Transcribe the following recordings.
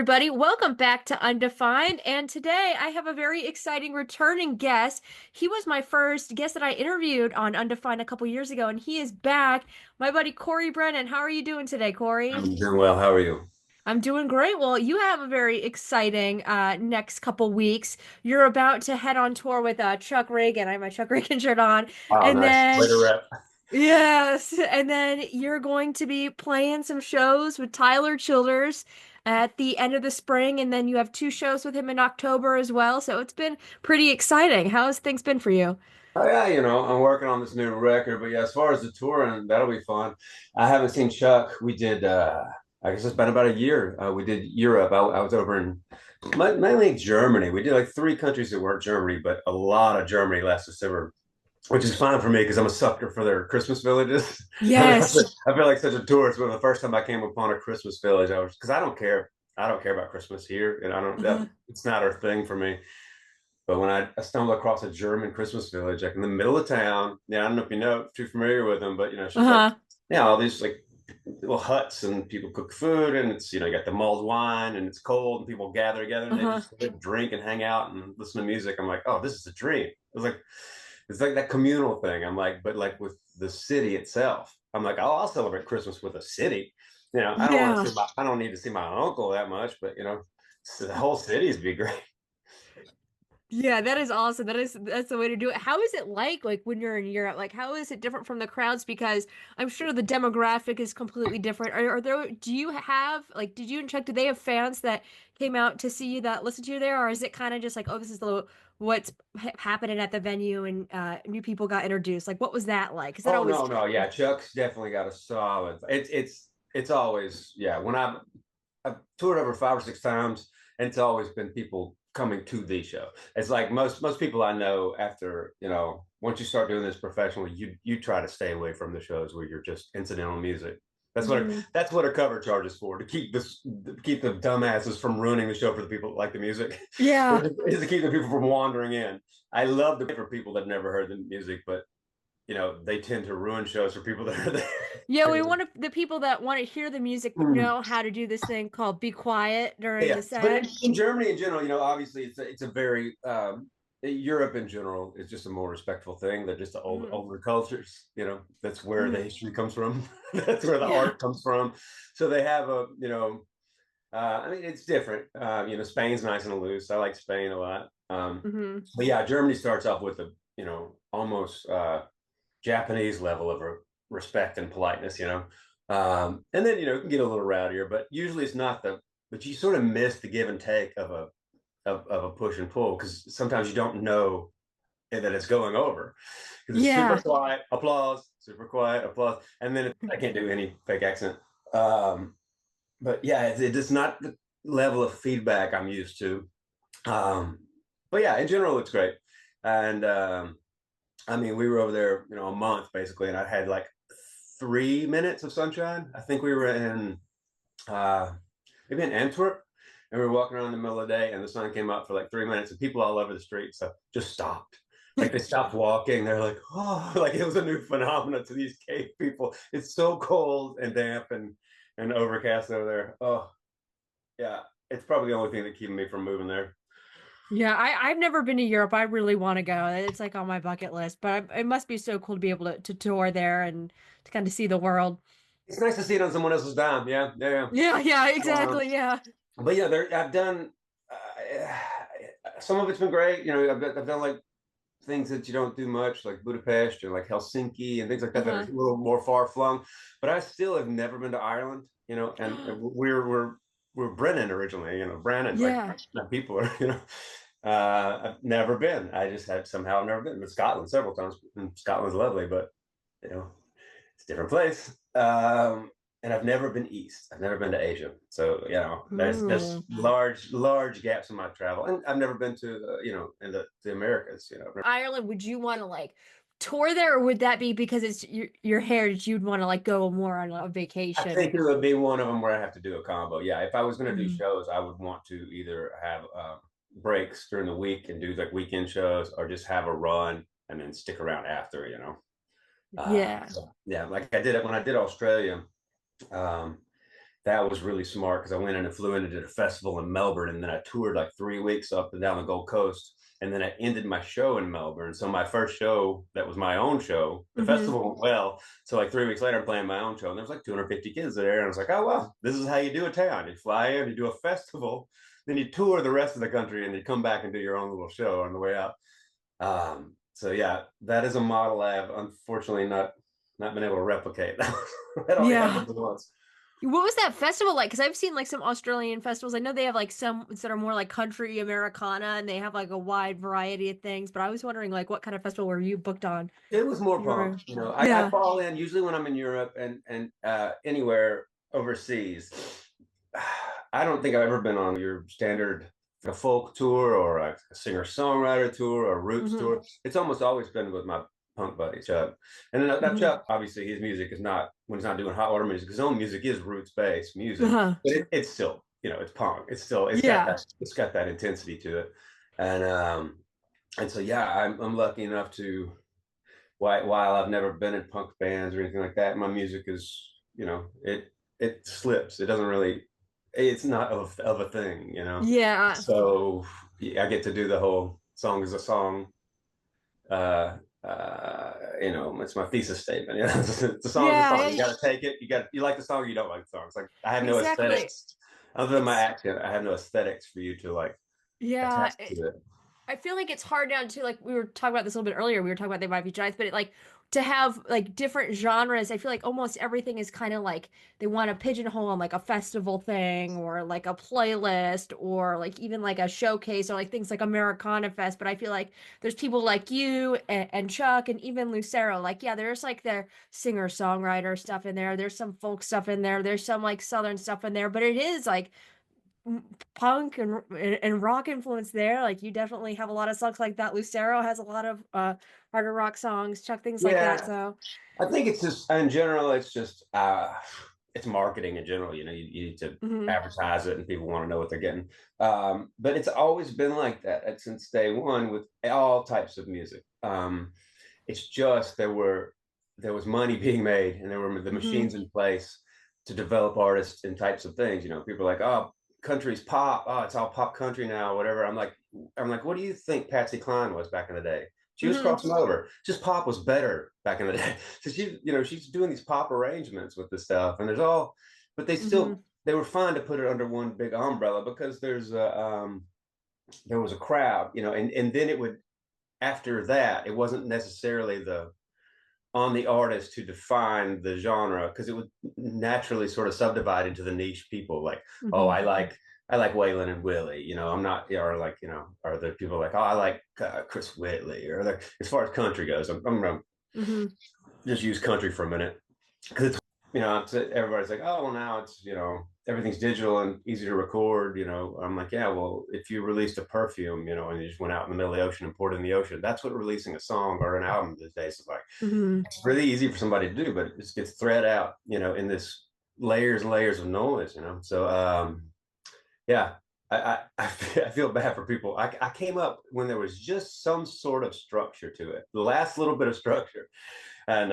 Everybody, welcome back to Undefined. And today I have a very exciting returning guest. He was my first guest that I interviewed on Undefined a couple years ago, and he is back. My buddy Cory Branan. How are you doing today, Cory? I'm doing well. How are you? I'm doing great. Well, you have a very exciting next couple weeks. You're about to head on tour with Chuck Ragan. I have my Chuck Ragan shirt on. Oh, And nice. Way then to rep. yes, and then you're going to be playing some shows with Tyler Childers at the end of the spring, and then you have two shows with him in October as well. So it's been pretty exciting. How has things been for you? Oh yeah, I'm working on this new record, but yeah, as far as the touring, that'll be fun. I haven't seen Chuck. We did I guess it's been about a year. We did Europe. I was over in mainly Germany. We did like three countries that weren't Germany, but a lot of Germany last December, which is fine for me because I'm a sucker for their Christmas villages. I mean, Yes. I feel like such a tourist. When the first time I came upon a Christmas village, I was because I don't care. I don't care about Christmas here, and I don't. Uh-huh. It's not our thing for me. But when I stumbled across a German Christmas village, like in the middle of town, yeah, I don't know if you know, if you're familiar with them, but it's just like, Uh-huh. yeah, all these like little huts and people cook food and it's, you got the mulled wine and it's cold and people gather together and they Uh-huh. just drink and hang out and listen to music. I'm like, oh, this is a dream. It's like that communal thing. I'm like, but like with the city itself, I'm like, I'll celebrate Christmas with a city. I don't want to Yeah. see I don't need to see my uncle that much, but so the whole city's be great. Yeah, that is awesome. That's the way to do it. How is it like when you're in Europe? Like how is it different from the crowds? Because I'm sure the demographic is completely different. Are there do you have like did you and Chuck, do they have fans that came out to see you that listen to you there, or is it kind of just like, oh, this is the what's happening at the venue and new people got introduced? Like what was that like? Is that Oh always no, no, yeah, Chuck's definitely got a solid. It's always yeah. When I've toured over five or six times, and it's always been people coming to the show. It's like most people I know after once you start doing this professionally, you try to stay away from the shows where you're just incidental music. Mhm. That's what a cover charge is for, to keep the dumbasses from ruining the show for the people that like the music. Yeah. Is to keep the people from wandering in. I love the for people that never heard the music, but they tend to ruin shows for people that are Yeah, we there. want to, the people that want to hear the music but know how to do this thing called be quiet during Yeah, the but set. in Germany in general, obviously it's a very Europe in general is just a more respectful thing. They're just the Mhm. older cultures. That's where the Mhm. history comes from. That's where the Yeah. art comes from. So they have I mean, it's different. Spain's nice and loose. I like Spain a lot. Mhm. But yeah, Germany starts off with a almost Japanese level of respect and politeness, and then it can get a little rowdier, but usually it's not but you sort of miss the give and take of a push and pull because sometimes you don't know that it's going over because it's super Yeah. quiet, applause, super quiet, applause, and then I can't do any fake accent. Um, but yeah, it's not the level of feedback I'm used to. Um, but yeah, in general, it's great, and I mean, we were over there, a month basically, and I had like 3 minutes of sunshine. I think we were in uh, maybe in Antwerp, and we were walking around in the middle of the day, and the sun came up for like 3 minutes, and people all over the street so just stopped. Like they stopped walking. They're like, oh, like it was a new phenomenon to these cave people. It's so cold and damp and overcast over there. Oh, yeah, it's probably the only thing that keeping me from moving there. Yeah, I've never been to Europe. I really want to go. It's like on my bucket list, but it must be so cool to be able to tour there and to kind of see the world. It's nice to see it on someone else's dime. Yeah, yeah, Yeah, yeah, yeah. exactly. Yeah. But yeah, I've done some of it's been great. I've done like things that you don't do much, like Budapest or like Helsinki and things like that that are Uh-huh. a little more far flung. But I still have never been to Ireland. And we're Brennan originally. Brannan, like Yeah. people are. I've never been. I just had somehow I've never been. But Scotland several times. And Scotland's lovely, but you know it's a different place. And I've never been east. I've never been to Asia. So there's Ooh. large gaps in my travel, and I've never been to in the Americas. Ireland, would you want to like tour there, or would that be because it's your heritage, you'd want to like go more on a I vacation? think it would be one of them where I have to do a combo. Yeah, if I was going to do Mhm. shows, I would want to either have breaks during the week and do like weekend shows, or just have a run and then stick around after. Yeah. So, yeah, like I did it when I did Australia. Um, that was really smart because I went in and flew in and did a festival in Melbourne, and then I toured like 3 weeks up and down the Gold Coast, and then I ended my show in Melbourne. So my first show, that was my own show, the Hmm. festival went well. So like 3 weeks later, I'm playing my own show, and there was like 250 kids there, and I was like, oh well, this is how you do a town. You fly in, you do a festival, then you tour the rest of the country, and you come back and do your own little show on the way out. So yeah, that is a model I have unfortunately not been able to replicate. That only Yeah. happened once. What was that festival like? Because I've seen like some Australian festivals. I know they have like some that are more like country Americana and they have like a wide variety of things. But I was wondering like what kind of festival were you booked on? It was more punk. Your I yeah. fall in usually when I'm in Europe and anywhere overseas. I don't think I've ever been on your standard a folk tour or a singer songwriter tour or roots Hmm. tour. It's almost always been with my punk buddy Chuck. And then now Hmm. Chuck, obviously, his music is not when he's not doing hot water music. His own music is roots based music, Uh-huh. but it's still it's punk. It's still Yeah. it's got that intensity to it, and and so yeah, I'm lucky enough to while I've never been in punk bands or anything like that, my music is, it slips. It doesn't really, it's not of a thing. Yeah. So yeah, I get to do the whole song is a song. Uh, it's my thesis statement. The song is a Yeah. song. You Yeah. got to take it. You like the song or you don't like the song. It's like I have no Exactly. aesthetics other than my It's accent. I have no aesthetics for you to like yeah. attach to it. I feel like it's hard now to like we were talking about this a little bit earlier. We were talking about They Might Be Giants, but it like to have like different genres. I feel like almost everything is kind of like they want to pigeonhole on like a festival thing or like a playlist or like even like a showcase or like things like Americana Fest. But I feel like there's people like you and Chuck and even Lucero. Like yeah, there's like their singer songwriter stuff in there. There's some folk stuff in there. There's some like southern stuff in there. But it is like punk and rock influence there. Like you definitely have a lot of songs like that. Lucero has a lot of harder rock songs, Chuck things like that. Yeah, So I think it's just in general, it's just it's marketing in general. You need to mhm. advertise it, and people want to know what they're getting. But it's always been like that since day one with all types of music. It's just there was money being made, and there were the Mhm. machines in place to develop artists and types of things. People are like, oh, country's pop. Oh, it's all pop country now, whatever. I'm like, what do you think Patsy Cline was back in the day? She was Mhm. crossing over. Just pop was better back in the day. So she's doing these pop arrangements with this stuff, and but Mhm. they were fine to put it under one big umbrella because there was a crowd, and then it would after that it wasn't necessarily the on the artist to define the genre because it would naturally sort of subdivide into the niche people like, oh, Mhm. I like Waylon and Willie, I'm not, or like, or the people like, oh, I like Chris Whitley, or like, as far as country goes, I'm gonna Mhm. just use country for a minute because everybody's like, oh, well, now it's everything's digital and easy to record. I'm like, yeah, well, if you released a perfume, and you just went out in the middle of the ocean and poured it in the ocean, that's what releasing a song or an album these days is like. Mhm. It's really easy for somebody to do, but it just gets thread out, in this layers and layers of noise. So yeah, I feel bad for people. I came up when there was just some sort of structure to it, the last little bit of structure, and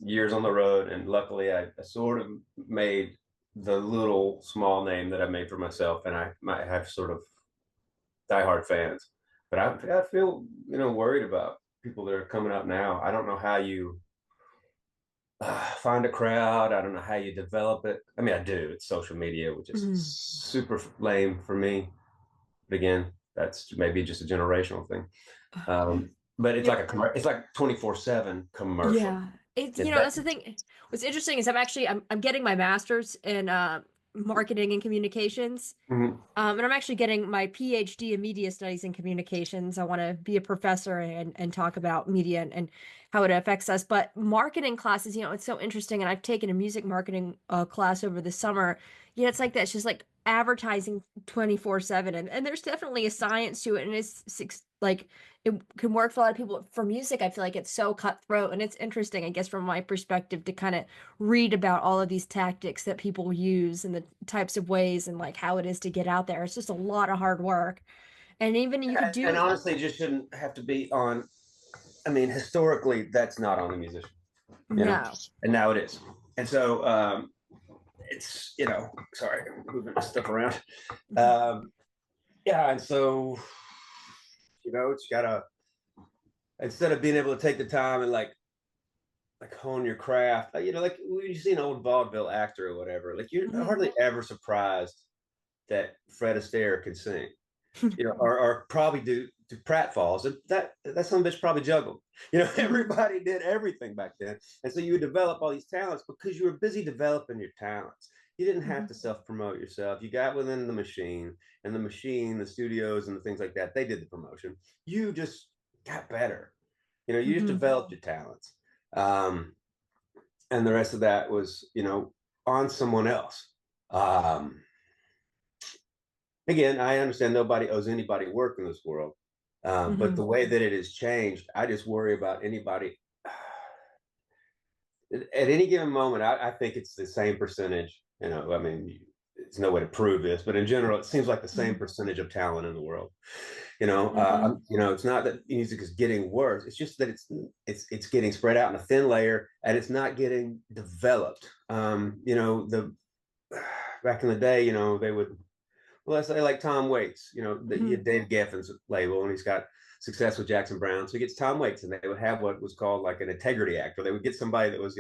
years on the road, and luckily I sort of made the little small name that I made for myself, and I might have sort of diehard fans, but I feel worried about people that are coming up now. I don't know how you find a crowd. I don't know how you develop it. I mean, I do. It's social media, which is Mhm. super lame for me. But again, that's maybe just a generational thing. But it's like Yep. it's like 24/7 commercial. Yeah. It's It's that's the thing. What's interesting is I'm getting my master's in marketing and communications. Mhm. And I'm actually getting my PhD in media studies and communications. I want to be a professor and talk about media and how it affects us. But marketing classes, it's so interesting. And I've taken a music marketing class over the summer. It's like that. It's just like advertising 24/7. And there's definitely a science to it. And like it can work for a lot of people. For music, I feel like it's so cutthroat. And it's interesting, I guess, from my perspective to kind of read about all of these tactics that people use and the types of ways and like how it is to get out there. It's just a lot of hard work. And even you could And do honestly, it just shouldn't have to be on. I mean, historically, that's not on the musician, no. and now it is. And so, it's, sorry, I'm moving my stuff around. Um, yeah, and so, it's gotta, instead of being able to take the time and like hone your craft, like when you see an old vaudeville actor or whatever, like you're Mhm. hardly ever surprised that Fred Astaire can sing, or probably do pratfalls. And that some bitch probably juggled. Mhm. Everybody did everything back then, and so you would develop all these talents because you were busy developing your talents. You didn't have Mhm. to self promote yourself. You got within the machine, and the machine, the studios, and the things like that. They did the promotion. You just got better. You just Mhm. developed your talents, um, and the rest of that was on someone else. Um, Again, I understand nobody owes anybody work in this world, but Mhm. the way that it has changed, I just worry about anybody at any given moment. I think it's the same percentage. I mean, there's no way to prove this, but in general, it seems like the same Mhm. percentage of talent in the world. Mhm. It's not that music is getting worse. It's just that it's getting spread out in a thin layer, and it's not getting developed. The back in the day, they would, well, let's say like Tom Waits, he Mhm. had Dave Geffen's label, and he's got success with Jackson Brown. So he gets Tom Waits, and they would have what was called like an integrity act, where they would get somebody that was,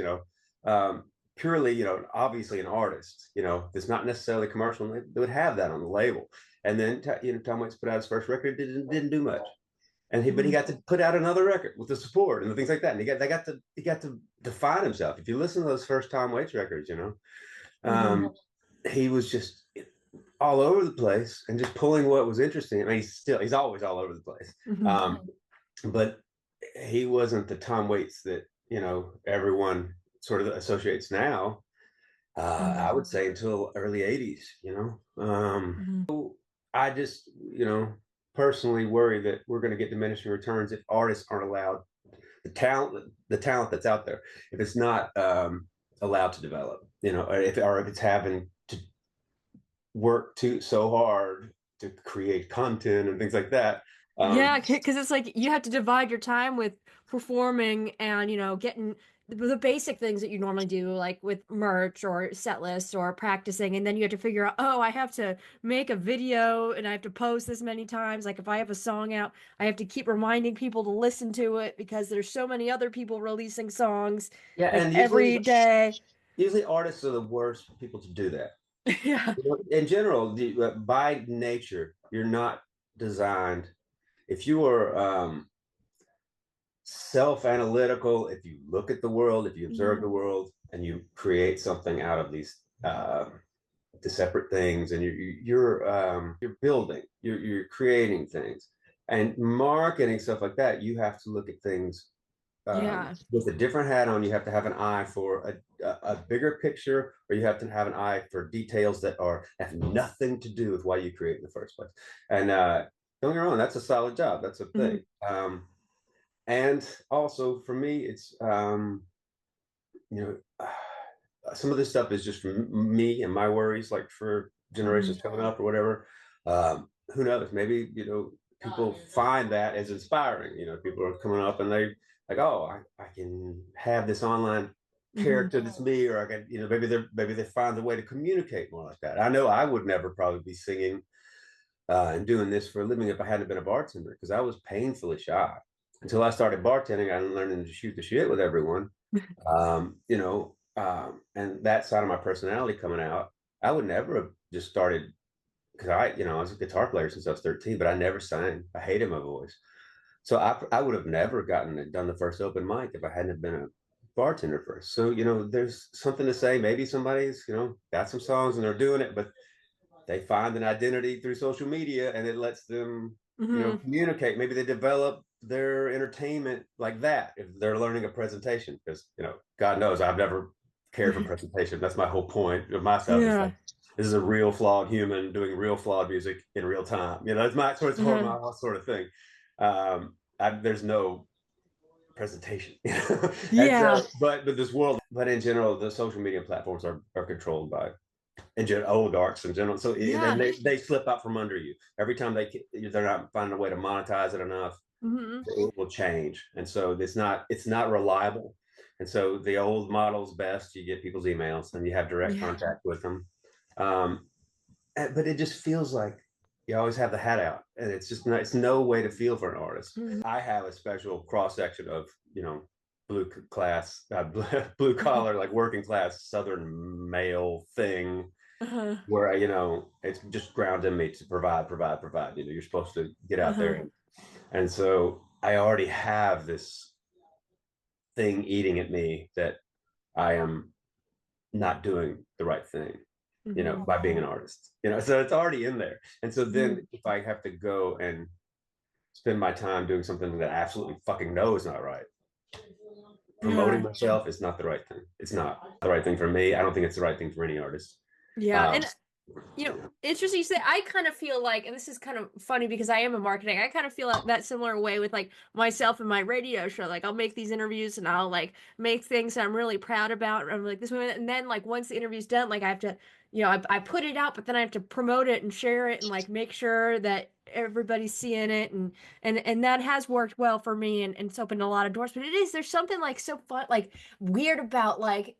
um, purely, obviously an artist, that's not necessarily commercial. And they would have that on the label. And then, Tom Waits put out his first record, didn't do much. But he Mhm. got to put out another record with the support and the things like that. And he got to define himself. If you listen to those first Tom Waits records, Mhm. um, he was just all over the place and just pulling what was interesting. I mean, he's always all over the place. Mhm. But he wasn't the Tom Waits that, everyone sort of associates now. I Mhm. would say until early 80s, Mhm. I just, personally worry that we're going to get diminishing returns if artists aren't allowed the talent that's out there, if it's not allowed to develop, or if it's having to work too so hard to create content and things like that. Yeah, Um, because it's like you have to divide your time with performing and, getting the basic things that you normally do, like with merch or set lists or practicing. And then you have to figure out, oh, I have to make a video and I have to post this many times. Like if I have a song out, I have to keep reminding people to listen to it because there's so many other people releasing songs yeah, like and every day. usually artists are the worst people to do that. Yeah. In general, by nature, you're not designed. If you are self-analytical, if you look at the world, if you observe Mhm. the world, and you create something out of these the separate things, and you're building, you're creating things, and marketing stuff like that. You have to look at things Yeah. with a different hat on. You have to have an eye for a bigger picture, or you have to have an eye for details that have nothing to do with why you create in the first place. And don't get me wrong, that's a solid job. That's a Mhm. thing. And also for me, it's you know, some of this stuff is just for me and my worries, like for Mhm. generations coming up or whatever. Who knows? Maybe people find that as inspiring. People are coming up and they like, oh, I can have this online Mhm. character that's me, or I can, maybe they find a way to communicate more like that. I know I would never probably be singing and doing this for a living if I hadn't been a bartender, because I was painfully shy until I started bartending. I learned to shoot the shit with everyone, and that side of my personality coming out. I would never have just started because I was a guitar player since I was 13, but I never sang. I hated my voice. So I would have never done the first open mic if I hadn't been a bartender first. So, there's something to say. Maybe somebody's, got some songs and they're doing it, but they find an identity through social media and it lets them, Mhm. communicate. Maybe they develop their entertainment like that if they're learning a presentation, because, God knows I've never cared for presentation. That's my whole point of my stuff. Is like, Yeah. this is a real flawed human doing real flawed music in real time. It's my sort of Uh-huh. my sort of thing. There's no presentation. And Yeah. so, but this world, but in general, the social media platforms are controlled by oligarchs in general. So then Yeah. they slip out from under you every time they're not finding a way to monetize it enough. Mhm. It will change, and so it's not reliable. And so the old model's best. You get people's emails and you have direct Yeah. contact with them. Um, but it just feels like you always have the hat out, and it's just not, it's no way to feel for an artist. Mhm. I have a special cross section of blue class, blue collar, like working class Southern male thing, Uh-huh. where it's just ground in me to provide. You're supposed to get out there, Uh-huh. and so I already have this thing eating at me that I am not doing the right thing, Hmm. by being an artist, so it's already in there. And so then Hmm. if I have to go and spend my time doing something that I absolutely fucking know is not right, promoting Yeah. myself is not the right thing. It's not the right thing for me. I don't think it's the right thing for any artist. Yeah. Um, And interesting you say, I kind of feel like, and this is kind of funny because I am in marketing, I kind of feel that similar way with like myself and my radio show. Like I'll make these interviews and I'll like make things that I'm really proud about. I'm like this woman, and then like once the interview's done, like I have to, I put it out, but then I have to promote it and share it and like make sure that everybody's seeing it, and that has worked well for me, and it's opened a lot of doors. But there's something like so fun, like weird about like,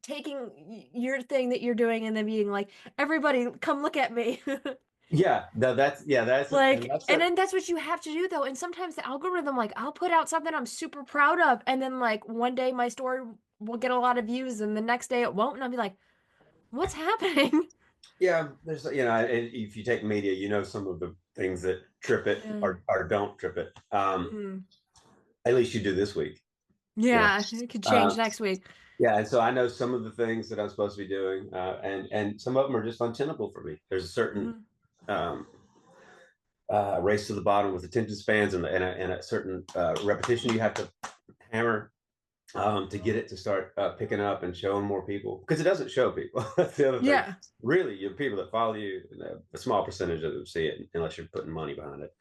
taking your thing that you're doing and then being like, everybody come look at me. yeah, no, that's and Like, that's and a then that's what you have to do though. And sometimes the algorithm, like I'll put out something I'm super proud of, and then like one day my story will get a lot of views and the next day it won't, and I'll be like, what's happening? yeah. There's and if you take media, some of the things that trip it Yeah. or don't trip it. Hmm. At least you do this week. You know. Yeah, it could change Um, next week. Yeah, and so I know some of the things that I'm supposed to be doing, and some of them are just untenable for me. There's a certain Hmm. um, race to the bottom with attention spans and a certain repetition you have to hammer to get it to start picking up and showing more people, because it doesn't show people. That's the other thing. Yeah. Really, you people that follow you, a small percentage of them see it unless you're putting money behind it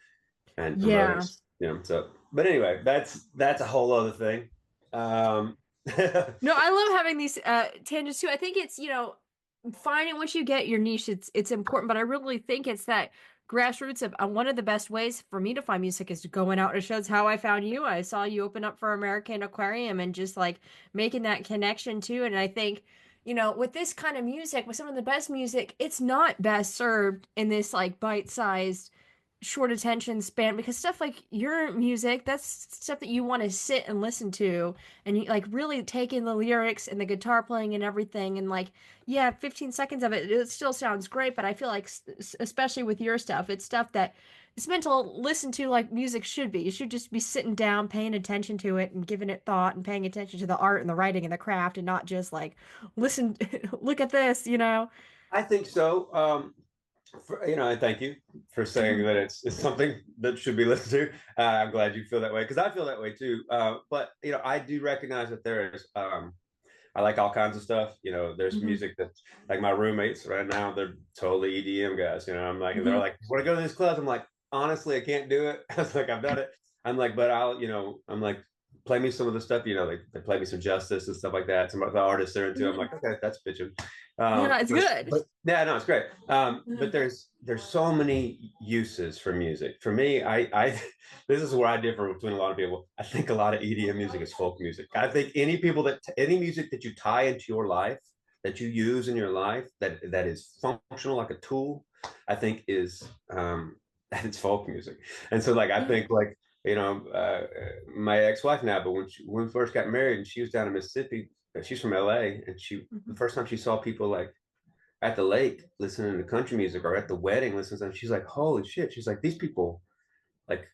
and promoting. Yeah. So, but anyway, that's a whole other thing. Um, No, I love having these tangents too. I think it's, finding once you get your niche, it's important, but I really think it's that grassroots of one of the best ways for me to find music is going out to shows. How I found you. I saw you open up for American Aquarium and just like making that connection too. And I think, with this kind of music, with some of the best music, it's not best served in this like bite-sized short attention span, because stuff like your music, that's stuff that you want to sit and listen to, and you like really take in the lyrics and the guitar playing and everything, and like, yeah, 15 seconds of it still sounds great, but I feel like especially with your stuff, it's stuff that it's meant to listen to like music should be. You should just be sitting down, paying attention to it and giving it thought and paying attention to the art and the writing and the craft, and not just like listen look at this. I think so. And thank you for saying Mhm. that it's something that should be listened to. I'm glad you feel that way, because I feel that way too. But I do recognize that there is. I like all kinds of stuff. There's Mhm. music that, like my roommates right now, they're totally EDM guys. I'm like, and they're Mhm. like, "Want to go to this club?" I'm like, honestly, I can't do it. I was like, I've done it. I'm like, but I'm like, play me some of the stuff. They play me some Justice and stuff like that. Some of the artists they're into. I'm Mhm. like, okay, that's bitching. Yeah, it's good. But yeah, no, it's great. But Mhm. there's so many uses for music. For me, I this is where I differ between a lot of people. I think a lot of EDM music is folk music. I think any music that you tie into your life, that you use in your life, that is functional like a tool, I think is it's folk music. And so like I Mhm. think like my ex-wife now, but when we first got married and she was down in Mississippi, she's from LA, and the Mhm. first time she saw people like at the lake listening to country music or at the wedding listening to them, she's like, holy shit. She's like, these people, like,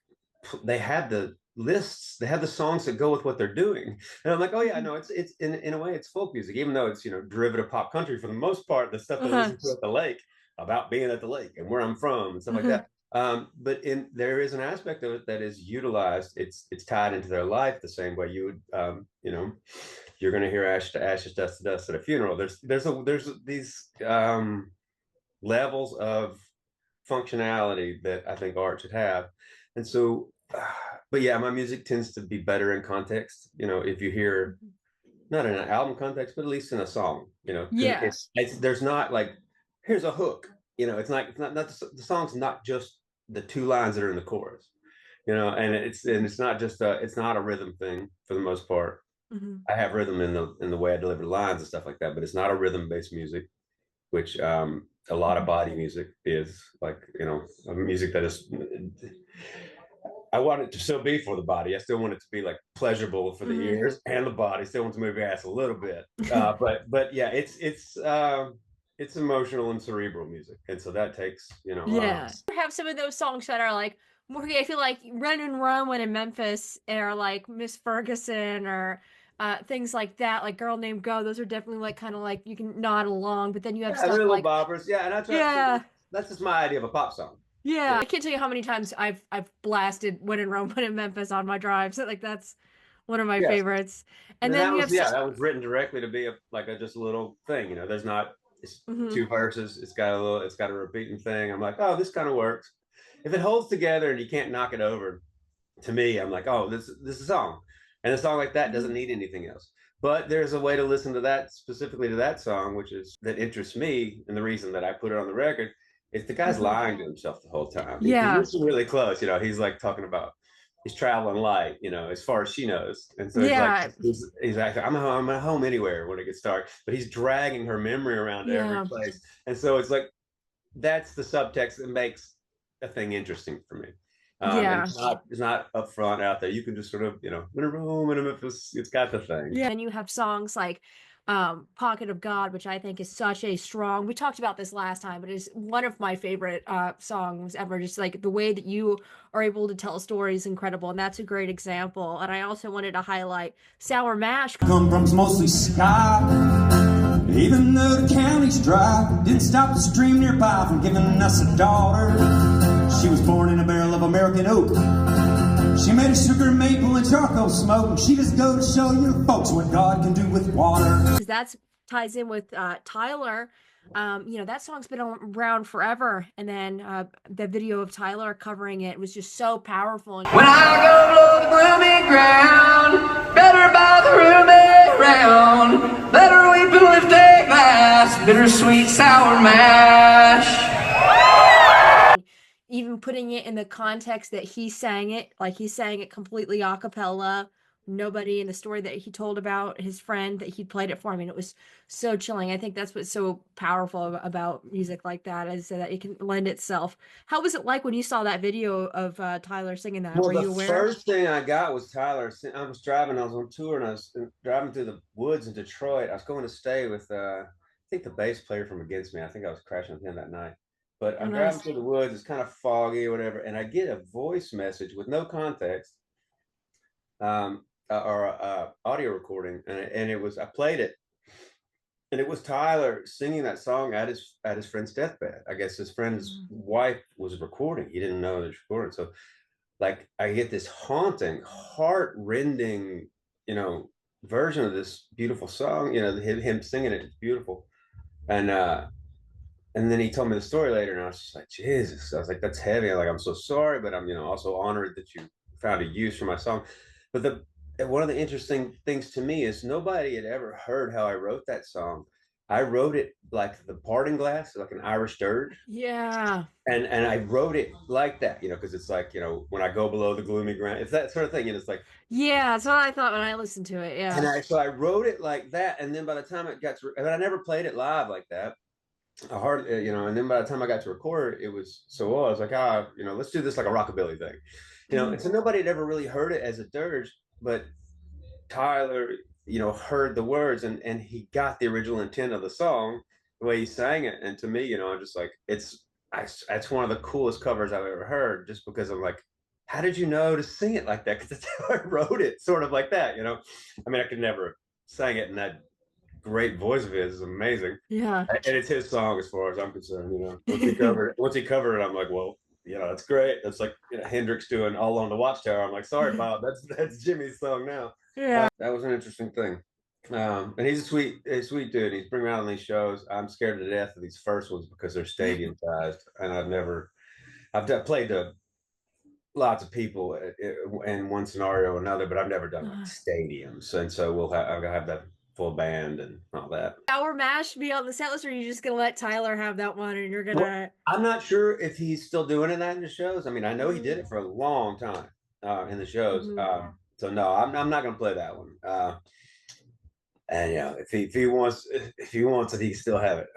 they had the lists, they have the songs that go with what they're doing. And I'm like, oh yeah, Mhm. no, it's in a way it's folk music, even though it's derivative pop country for the most part, the stuff that I Uh-huh. listen to at the lake about being at the lake and where I'm from and stuff like Uh-huh. that. But there is an aspect of it that is utilized. It's tied into their life the same way you would, you're going to hear ash to ashes, dust to dust at a funeral. There's these levels of functionality that I think art should have. And so, but yeah, my music tends to be better in context. If you hear Mhm. not in an album context, but at least in a song, because Yeah. there's not like here's a hook. It's not the song's not just the two lines that are in the chorus. And it's not just it's not a rhythm thing for the most part. I have rhythm in the way I deliver lines and stuff like that, but it's not a rhythm based music, which a lot of body music is, like, a music that is. I want it to still be for the body. I still want it to be like pleasurable for the Hmm. ears and the body. Still want to move your ass a little bit, but yeah, it's emotional and cerebral music, and so that takes Yeah. Have some of those songs that are like more, I feel like Run and Run when in Memphis, or like Miss Ferguson, or things like that, like Girl Named Go. Those are definitely like kind of like you can nod along, but then you have yeah, stuff little like, boppers, yeah, and yeah, that's just my idea of a pop song. yeah. Yeah. I can't tell you how many times I've blasted When in Rome, When in Memphis on my drives. Like that's one of my Yes. favorites. And And then you have that was written directly to be just a little thing. There's not it's mhm. two verses. It's got a repeating thing. I'm like, oh, this kind of works. If it holds together and you can't knock it over, to me, I'm like, oh, this is a song, and a song like that doesn't Mhm. need anything else. But there's a way to listen to that, specifically to that song, that interests me, and the reason that I put it on the record is the guy's Mhm. lying to himself the whole time. He Yeah. listens really close. He's like talking about he's traveling light, as far as she knows, and so he's like Yeah. he's like I'm at home anywhere when it gets dark, but he's dragging her memory around to every Yeah. place, and so it's like that's the subtext that makes a thing interesting for me. And Yeah. it's not upfront out there. You can just sort of, in a room in Memphis, it's got the thing. Yeah, and you have songs like Pocket of God, which I think is such a strong, we talked about this last time, but it's one of my favorite songs ever. Just like the way that you are able to tell a story is incredible, and that's a great example. And I also wanted to highlight Sour Mash. Come from's mostly sky, even though the county's dry. Didn't stop the stream nearby from giving us a daughter. She was born in a barrel of American oak. She made a sugar maple and charcoal smoke, and she just go to show your folks what God can do with water. Because that ties in with Tyler. That song's been around forever, and then the video of Tyler covering it was just so powerful. When I go below the gloomy ground, better buy the ruby round, better weep and lift a glass, bittersweet sour mash. Even putting it in the context that he sang it, like he sang it completely a cappella, nobody, in the story that he told about his friend that he played it for. I mean, it was so chilling. I think that's what's so powerful about music like that, is that it can lend itself. How was it like when you saw that video of Tyler singing that? Well, Were the you aware? first thing I got was Tyler. I was driving. I was on tour, and I was driving through the woods in Detroit. I was going to stay with, I think, the bass player from Against Me. I think I was crashing with him that night. But Oh, I'm driving nice. through the woods. It's kind of foggy or whatever, and I get a voice message with no context, or audio recording, and it was I played it, and it was Tyler singing that song at his friend's deathbed. I guess his friend's wife was recording. He didn't know it was recording, so like I get this haunting, heart-rending, version of this beautiful song. Him singing it is beautiful, and then he told me the story later, and I was just like, Jesus. I was like, that's heavy. I'm so sorry, but I'm also honored that you found a use for my song. But one of the interesting things to me is nobody had ever heard how I wrote that song. I wrote it like the parting glass, like an Irish dirge, Yeah. and I wrote it like that, because it's like, when I go below the gloomy ground, it's that sort of thing, and it's like, Yeah, that's what I thought when I listened to it. and Yeah. I wrote it like that, and then by the time it got to, and I never played it live like that. I hardly, and then by the time I got to record it, it was so old. I was like, let's do this like a rockabilly thing, Mhm. and so nobody had ever really heard it as a dirge, but Tyler, heard the words, and he got the original intent of the song, the way he sang it. And to me, I'm just like, it's one of the coolest covers I've ever heard, just because I'm like, how did you know to sing it like that? Because that's how I wrote it, sort of like that. I mean, I could never sang it in that great voice of his. Is amazing, Yeah. and it's his song as far as I'm concerned. Once he covered it, I'm like, well, that's great. That's like Hendrix doing "All on the Watchtower." I'm like, sorry, Bob, that's Jimmy's song now. Yeah. That was an interesting thing. And he's a sweet dude. He's bringing out on these shows. I'm scared to death of these first ones because they're stadium sized, and I've played to lots of people in one scenario or another, but I've never done like stadiums, and so I'm gonna have that full band and all that. Sour Mash be on the set list, or are you just gonna let Tyler have that one and you're Well, gonna? I'm not sure if he's still doing that in the shows. I mean, I know he did Mhm. it for a long time in the shows. Mhm. So no, I'm not going to play that one. And if he wants it, he can still have it.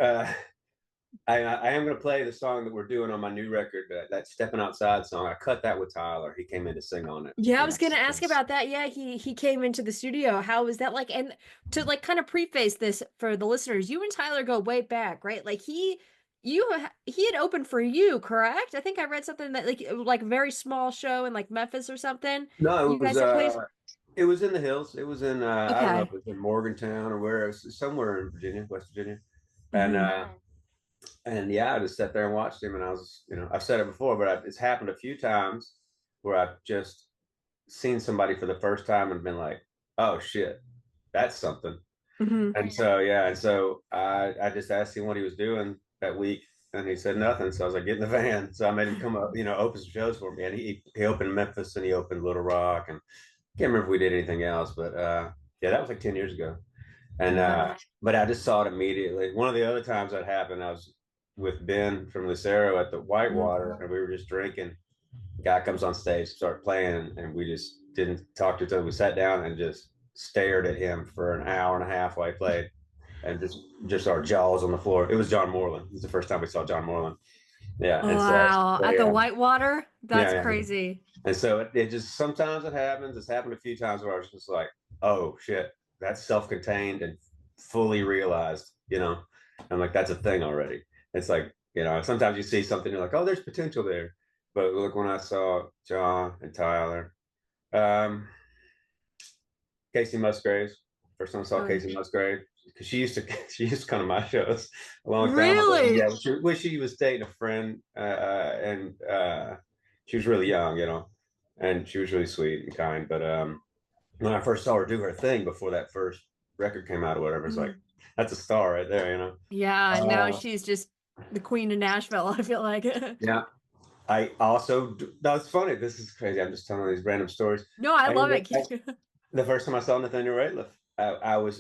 I am going to play the song that we're doing on my new record, that Stepping Outside song. I cut that with Tyler. He came in to sing on it. Yeah, I was gonna ask about that. Yeah, he came into the studio. How was that like? And to like kind of preface this for the listeners, you and Tyler go way back, right? Like he had opened for you, correct? I think I read something that like a very small show in like Memphis or something. No, You guys have played. it was in the hills. It was in I don't know if Okay. it was in Morgantown or where. It was somewhere in Virginia, West Virginia. And Mhm. and yeah, I just sat there and watched him, and I was, I've said it before, but it's happened a few times where I've just seen somebody for the first time and been like, oh shit, that's something. Mhm. And so yeah, and so I just asked him what he was doing that week, and he said nothing. So I was like, get in the van. So I made him come up, open some shows for me, and he opened Memphis and he opened Little Rock, and I can't remember if we did anything else, but yeah, that was like 10 years ago. And but I just saw it immediately. One of the other times that happened, I was with Ben from Lucero at the Whitewater, and we were just drinking. Guy comes on stage, start playing, and we just didn't talk to each other. We sat down and just stared at him for an hour and a half while he played, and just our jaws on the floor. It was John Moreland. It was the first time we saw John Moreland. Yeah, and Wow, at the yeah, Whitewater? That's yeah. crazy. And so it just sometimes it happens. It's happened a few times where I was just like, oh shit, that's self-contained and fully realized. I'm like, that's a thing already. It's like, sometimes you see something, you're like, oh, there's potential there. But look, when I saw John and Tyler, um, Casey Musgraves, first time I saw Oh, Casey Musgrave, because she used to come to my shows a long time ago. really? Yeah, she was dating a friend, and she was really young, and she was really sweet and kind. But when I first saw her do her thing before that first record came out or whatever, it's like, Mhm. that's a star right there. Yeah, and now she's just the queen of Nashville, I feel like. Yeah. I also, that's funny. This is crazy. I'm just telling these random stories. No, I love it. The first time I saw Nathaniel Rateliff,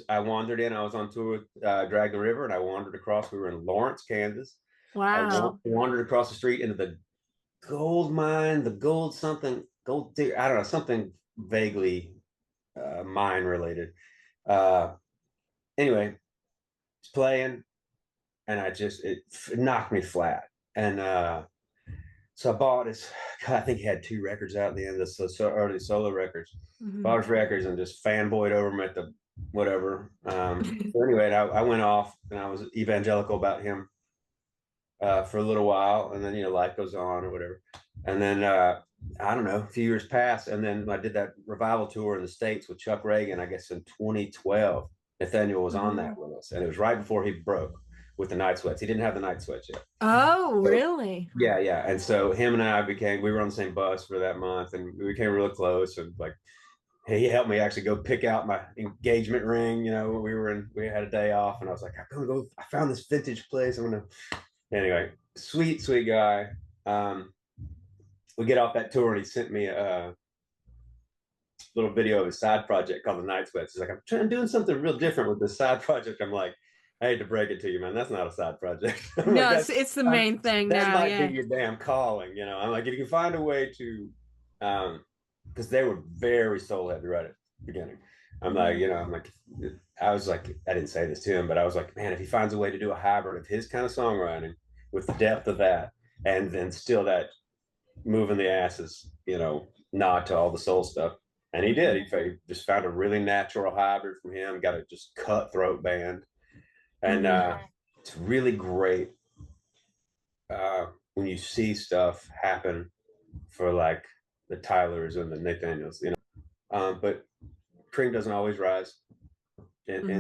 I wandered in. I was on tour with Drag the River, and I wandered across. We were in Lawrence, Kansas. Wow. Wandered across the street into the gold mine, the gold something, gold dig. I don't know, something vaguely mine related. Anyway, it's playing, and it knocked me flat. And so I bought his. I think he had 2 records out in the end of the early solo records. Bought his records and just fanboyed over him at the whatever. So anyway, I went off and I was evangelical about him for a little while, and then life goes on or whatever. And then I don't know, a few years passed, and then I did that revival tour in the States with Chuck Ragan. I guess in 2012, Nathaniel was on that with us, and it was right before he broke with the Night Sweats. He didn't have the Night Sweats yet. Oh, So, really? yeah. And so him and I we were on the same bus for that month, and we became real close. And like, he helped me actually go pick out my engagement ring. We had a day off, and I was like, I'm gonna go. I found this vintage place. I'm gonna. Anyway, sweet guy. We get off that tour, and he sent me a little video of his side project called The Night Sweats. He's like, I'm doing something real different with this side project. I'm like, I hate to break it to you, man. That's not a side project. No, Like, it's the main thing that now. might Yeah. be your damn calling. I'm like, if you can find a way to, because they were very soul heavy right at the beginning. I'm like, I was like, I didn't say this to him, but I was like, man, if he finds a way to do a hybrid of his kind of songwriting with the depth of that, and then still that moving the asses, nod to all the soul stuff. And he did. He just found a really natural hybrid from him, got a just cutthroat band. And it's really great when you see stuff happen for like the Tylers and the Nathaniels, but cream doesn't always in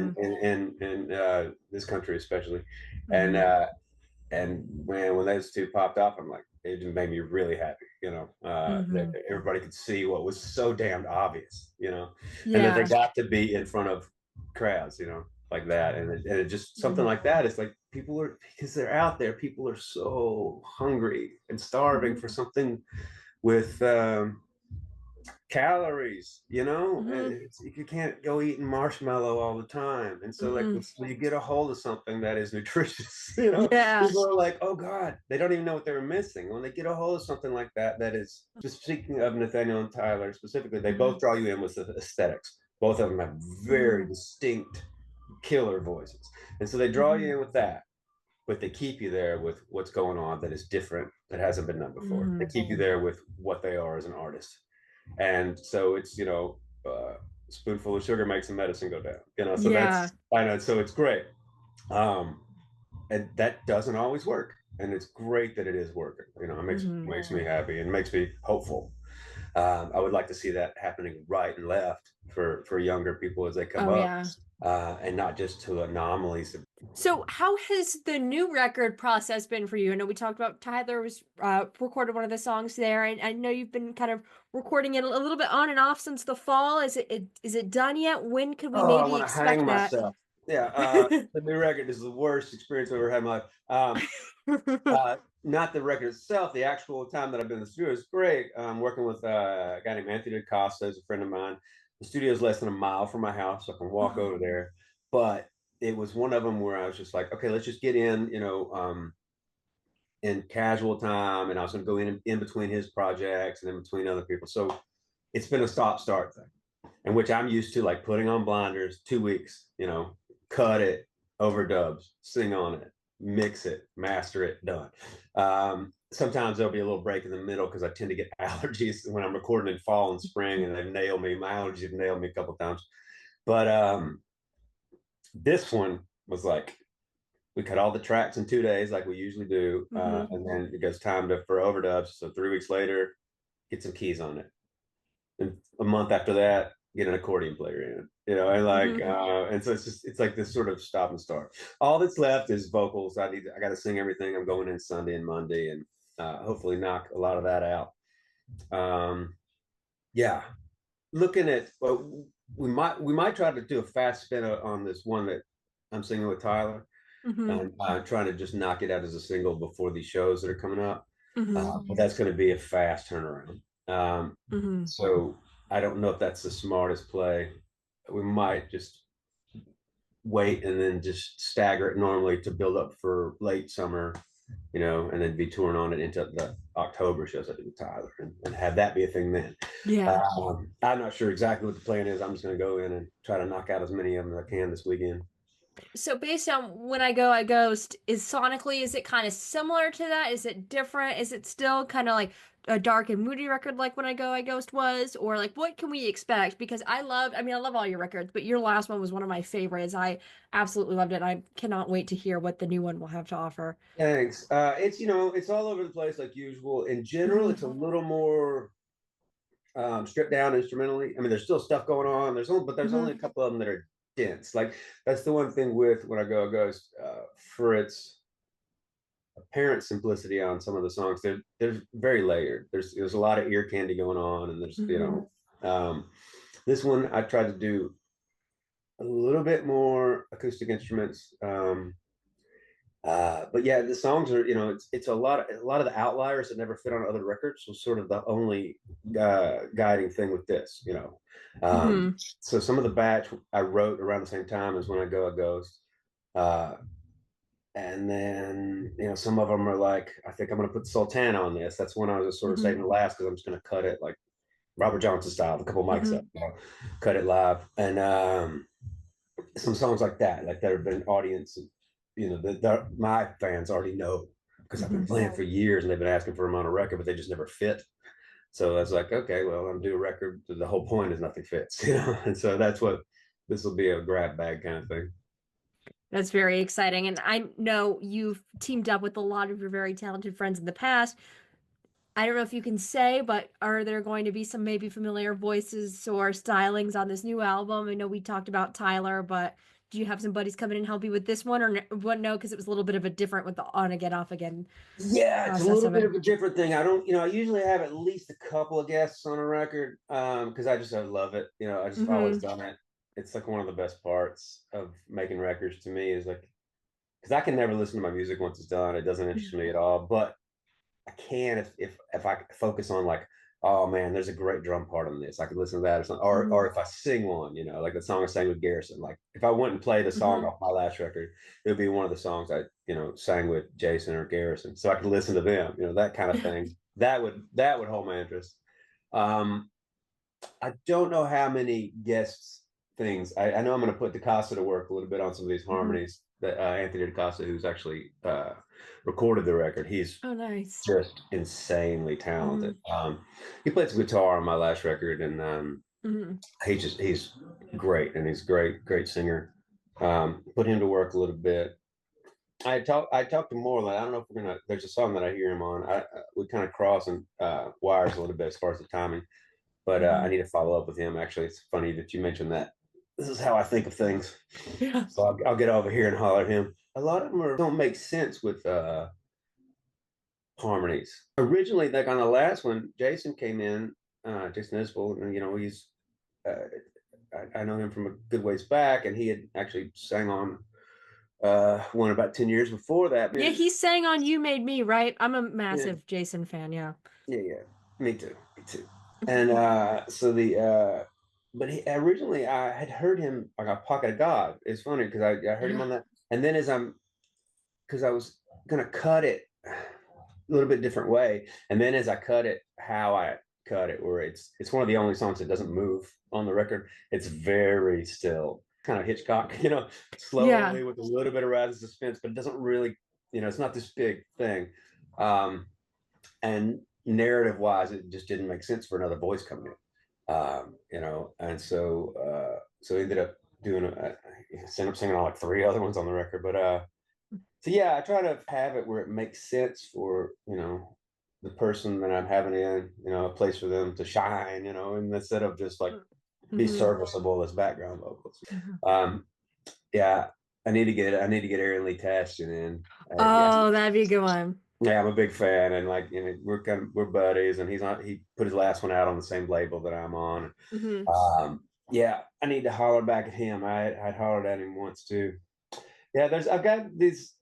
this country especially. And when those 2 popped up, I'm like, it just made me really happy, that everybody could see what was so damned obvious, and that they got to be in front of crowds, like that. And it just something like that. It's like because they're out there, people are so hungry and starving for something with calories, and you can't go eating marshmallow all the time. And so like when you get a hold of something that is nutritious, people are like, oh God, they don't even know what they were missing. When they get a hold of something like that is just, speaking of Nathaniel and Tyler specifically, they both draw you in with the aesthetics. Both of them have very distinct killer voices. And so they draw you in with that, but they keep you there with what's going on that is different, that hasn't been done before. They keep you there with what they are as an artist. And so it's, spoonful of sugar makes the medicine go down, so Yeah. that's, I know, so it's great. And that doesn't always work. And it's great that it is working. It makes me happy and makes me hopeful. I would like to see that happening right and left for younger people as they come Oh, up, yeah. and not just to anomalies. So how has the new record process been for you? I know we talked about Tyler was recorded one of the songs there, and I know you've been kind of recording it a little bit on and off since the fall. Is it done yet? When could we Oh, I maybe want to hang expect that? myself. Yeah, the new record is the worst experience I've ever had in my life. Not the record itself, the actual time that I've been in the studio is great. I'm working with a guy named Anthony DaCosta, who's a friend of mine. The studio is less than a mile from my house, so I can walk over there. But it was one of them where I was just like, okay, let's just get in casual time, and I was going to go in between his projects and in between other people. So it's been a stop-start thing, in which I'm used to, like putting on blinders, 2 weeks, cut it, overdubs, sing on it, mix it, master it, done. Sometimes there'll be a little break in the middle because I tend to get allergies when I'm recording in fall and spring, and they've nailed me. My allergies have nailed me a couple of times. But this one was like, we cut all the tracks in 2 days like we usually do. And then it goes time for overdubs. So 3 weeks later, get some keys on it. And a month after that, get an accordion player in, and so it's like this sort of stop and start. All that's left is vocals. I got to sing everything. I'm going in Sunday and Monday, and hopefully knock a lot of that out. Yeah, looking at, well, we might try to do a fast spin on this one that I'm singing with Tyler, and trying to just knock it out as a single before these shows that are coming up. But that's going to be a fast turnaround. So I don't know if that's the smartest play. We might just wait and then just stagger it normally to build up for late summer, and then be touring on it into the October shows I do with Tyler, and have that be a thing then. Yeah. I'm not sure exactly what the plan is. I'm just going to go in and try to knock out as many of them as I can this weekend. So based on When I Go, I Ghost, is it kind of similar to that? Is it different? Is it still kind of like a dark and moody record like When I Go, I Ghost was? Or like, what can we expect? Because I love all your records, but your last one was one of my favorites. I absolutely loved it. I cannot wait to hear what the new one will have to offer. Thanks. It's all over the place like usual. In general, it's a little more stripped down instrumentally. I mean, there's still stuff going on. There's only a couple of them that are dense. Like, that's the one thing with When I Go, I Ghost, for its apparent simplicity on some of the songs. They're very layered. There's a lot of ear candy going on, and there's this one I tried to do a little bit more acoustic instruments. But yeah, the songs are, it's a lot of the outliers that never fit on other records was sort of the only guiding thing with this. So some of the batch I wrote around the same time as When I Go, I Ghost. And then, some of them are like, I think I'm going to put Sultana on this. That's when I was just sort of saving the last, because I'm just going to cut it like Robert Johnson style, a couple mics up, cut it live. And some songs like that have been audience, my fans already know, because I've been playing for years and they've been asking for them on a record, but they just never fit. So I was like, okay, well, I'm doing a record. The whole point is nothing fits, and so that's what this will be, a grab bag kind of thing. That's very exciting. And I know you've teamed up with a lot of your very talented friends in the past. I don't know if you can say, but are there going to be some maybe familiar voices or stylings on this new album? I know we talked about Tyler, but do you have some buddies coming in and help you with this one, or what? No, because it was a little bit of a different with the on again, off again. Yeah, it's a little bit of a different thing. I don't, I usually have at least a couple of guests on a record, because I love it. I just always done it. It's like one of the best parts of making records to me, is like, because I can never listen to my music once it's done. It doesn't interest me at all, but I can if I focus on, like, oh man, there's a great drum part on this, I could listen to that or something, or if I sing one, like the song I sang with Garrison. Like, if I went and played a song off my last record, it would be one of the songs I sang with Jason or Garrison, so I could listen to them, that kind of thing. That would hold my interest. I don't know how many guests things. I know I'm going to put DaCosta to work a little bit on some of these harmonies that Anthony DaCosta, who's actually recorded the record. He's Oh, nice. just insanely talented. He played some guitar on my last record, and he's great, and he's great singer. Put him to work a little bit. I talked to Moreland. I don't know if we're gonna. There's a song that I hear him on. We kind of crossing wires a little bit as far as the timing, but I need to follow up with him. Actually, it's funny that you mentioned that. This is how I think of things. Yeah. So I'll get over here and holler at him. A lot of them don't make sense with harmonies. Originally, like on the last one, Jason came in, Jason Isbell, and he's I know him from a good ways back, and he had actually sang on one about 10 years before that. Yeah, he sang on You Made Me, right? I'm a Yeah. massive Jason fan, yeah. Yeah, me too. And so but originally I had heard him like a Pocket of God. It's funny because I heard him on that, and then because I was gonna cut it a little bit different way, and then as I cut it, how I cut it, where it's one of the only songs that doesn't move on the record. It's very still, kind of Hitchcock, slowly with a little bit of rise and suspense, but it doesn't really, it's not this big thing. And narrative wise, it just didn't make sense for another voice coming in, and so ended up doing ended up singing on like 3 other ones on the record, but so yeah, I try to have it where it makes sense for the person that I'm having in, a place for them to shine, and instead of just like be serviceable as background vocals. Yeah, I need to get Aaron Lee Taston in. That'd be a good one. Yeah, I'm a big fan, and like we're buddies, and he put his last one out on the same label that I'm on. Yeah, I need to holler back at him. I'd hollered at him once too. Yeah, I've got these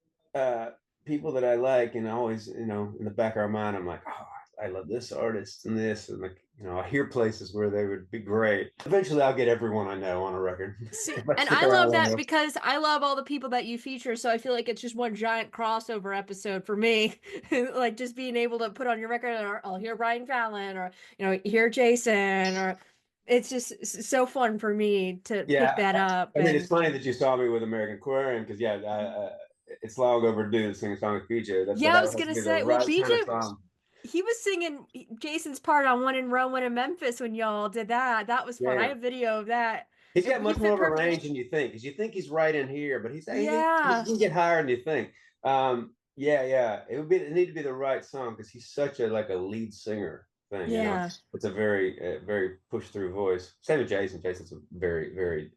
people that I like, and always in the back of our mind, I'm like, oh, I love this artist and this, and like I hear places where they would be great. Eventually, I'll get everyone I know on a record. See, and I love that because I love all the people that you feature, so I feel like it's just one giant crossover episode for me. Like just being able to put on your record, or I'll hear Brian Fallon, or hear Jason, or it's just so fun for me to pick that up. I mean, it's funny that you saw me with American Aquarium because it's long overdue to sing a song with BJ. I was gonna say, well, BJ. He was singing Jason's part on One in Rome, One in Memphis when y'all did that. That was fun. I have video of that. He's got much more of a range than you think, because you think he's right in here, but he can get higher than you think. It need to be the right song because he's such a lead singer thing. Yeah, it's a very push through voice. Same with Jason. Jason's a very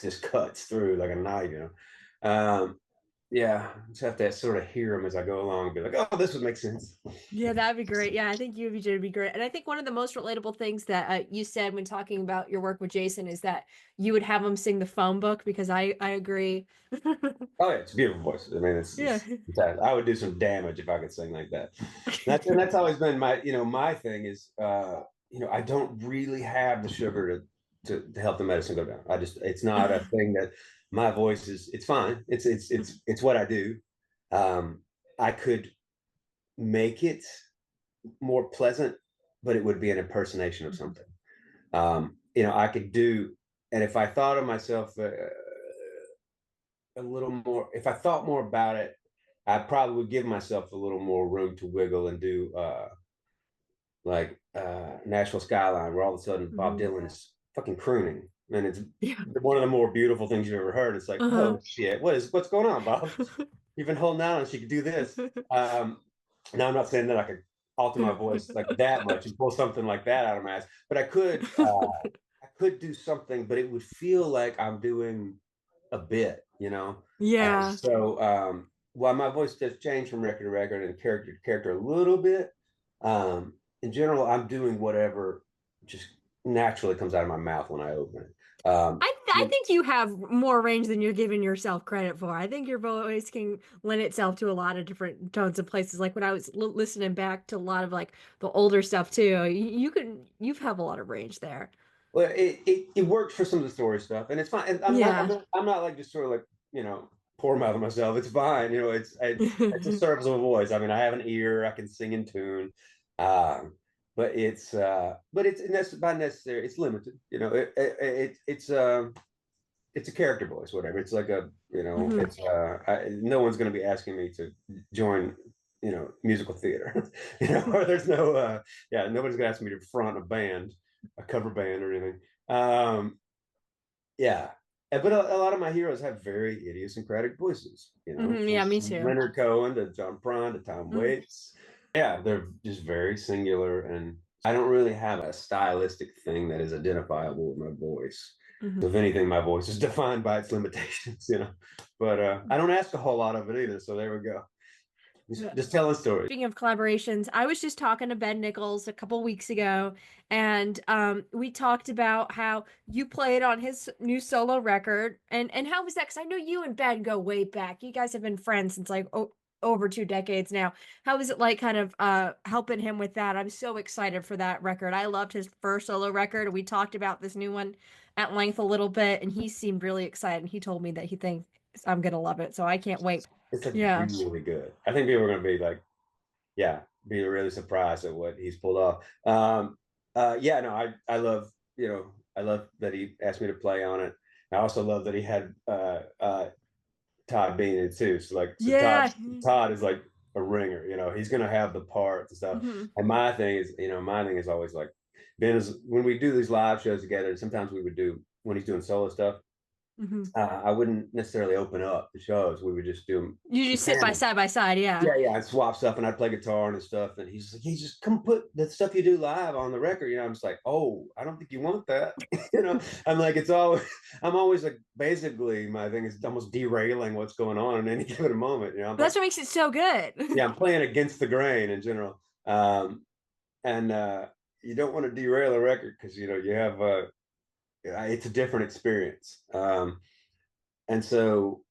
just cuts through like a knife. Yeah, just have to sort of hear them as I go along and be like, oh, this would make sense. Yeah, that'd be great. Yeah, I think UVJ would be great. And I think one of the most relatable things that you said when talking about your work with Jason is that you would have him sing the phone book, because I agree. Oh, yeah, it's a beautiful voice. I mean, it's I would do some damage if I could sing like that. And that's always been my, my thing is, I don't really have the sugar to help the medicine go down. It's not a thing that my voice it's fine. It's what I do. I could make it more pleasant, but it would be an impersonation of something. I could do, and if I thought of myself a little more, if I thought more about it, I probably would give myself a little more room to wiggle and do Nashville Skyline, where all of a sudden Bob Dylan is fucking crooning. And it's one of the more beautiful things you've ever heard. It's like, oh shit, what's going on, Bob? You've been holding out and she could do this. Now I'm not saying that I could alter my voice like that much and pull something like that out of my ass, but I could do something, but it would feel like I'm doing a bit, Yeah. So while my voice does change from record to record and character to character a little bit, in general, I'm doing whatever just naturally comes out of my mouth when I open it. I think you have more range than you're giving yourself credit for. I think your voice can lend itself to a lot of different tones and places. Like when I was listening back to a lot of like the older stuff too, you have a lot of range there. Well, it works for some of the story stuff, and it's fine. And I'm not like just sort of like poor mouthing myself. It's fine, it's a serviceable voice. I mean, I have an ear. I can sing in tune. it's not necessary. It's limited. You know, it's a character voice, whatever. It's like Hmm. it's no one's going to be asking me to join, musical theater, or there's no, yeah, nobody's going to ask me to front a band, a cover band or anything. Um, yeah. But a lot of my heroes have very idiosyncratic voices, Hmm. from Yeah, me too. Leonard Cohen to John Prine to Tom Hmm. Waits. Yeah, they're just very singular, and I don't really have a stylistic thing that is identifiable with my voice. Hmm. So if anything, my voice is defined by its limitations. But I don't ask a whole lot of it either. So there we go. Just telling stories. Speaking of collaborations, I was just talking to Ben Nichols a couple weeks ago, and we talked about how you played on his new solo record, and how was that? Because I know you and Ben go way back. You guys have been friends since like over 2 decades now. How was it like, kind of helping him with that? I'm so excited for that record. I loved his first solo record. We talked about this new one at length a little bit, and he seemed really excited. He told me that he thinks I'm gonna love it, so I can't wait. It's like Yeah. really good. I think people are going to be like, yeah, be really surprised at what he's pulled off. Yeah, no, I love, I love that he asked me to play on it. I also love that he had Todd being it too. So like, so Yeah. Todd is like a ringer. He's gonna have the parts and stuff. Hmm. And my thing is always like, Ben is when we do these live shows together. And sometimes we would do when he's doing solo stuff. Hmm. I wouldn't necessarily open up the shows. We would just do them You in just sit tandem. by side, yeah. Yeah, I'd swap stuff and I'd play guitar and stuff. And he's like, he just come put the stuff you do live on the record. I'm just like, oh, I don't think you want that. I'm like, I'm always like, basically, my thing is almost derailing what's going on in any given moment. I'm That's like, what makes it so good. yeah, I'm playing against the grain in general. And you don't want to derail a record because, you have, it's a different experience. And so,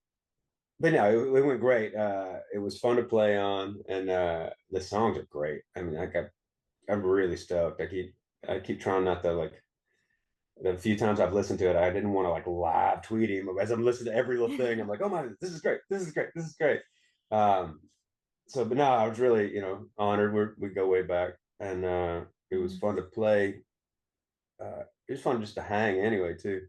but no, it went great. It was fun to play on, and the songs are great. I mean, I'm really stoked. I keep trying not to like. The few times I've listened to it, I didn't want to like live tweet him as I'm listening to every little thing. I'm like, oh my, this is great, this is great, this is great. Um, but no, I was really, honored. We go way back, and it was fun to play. It was fun just to hang anyway too.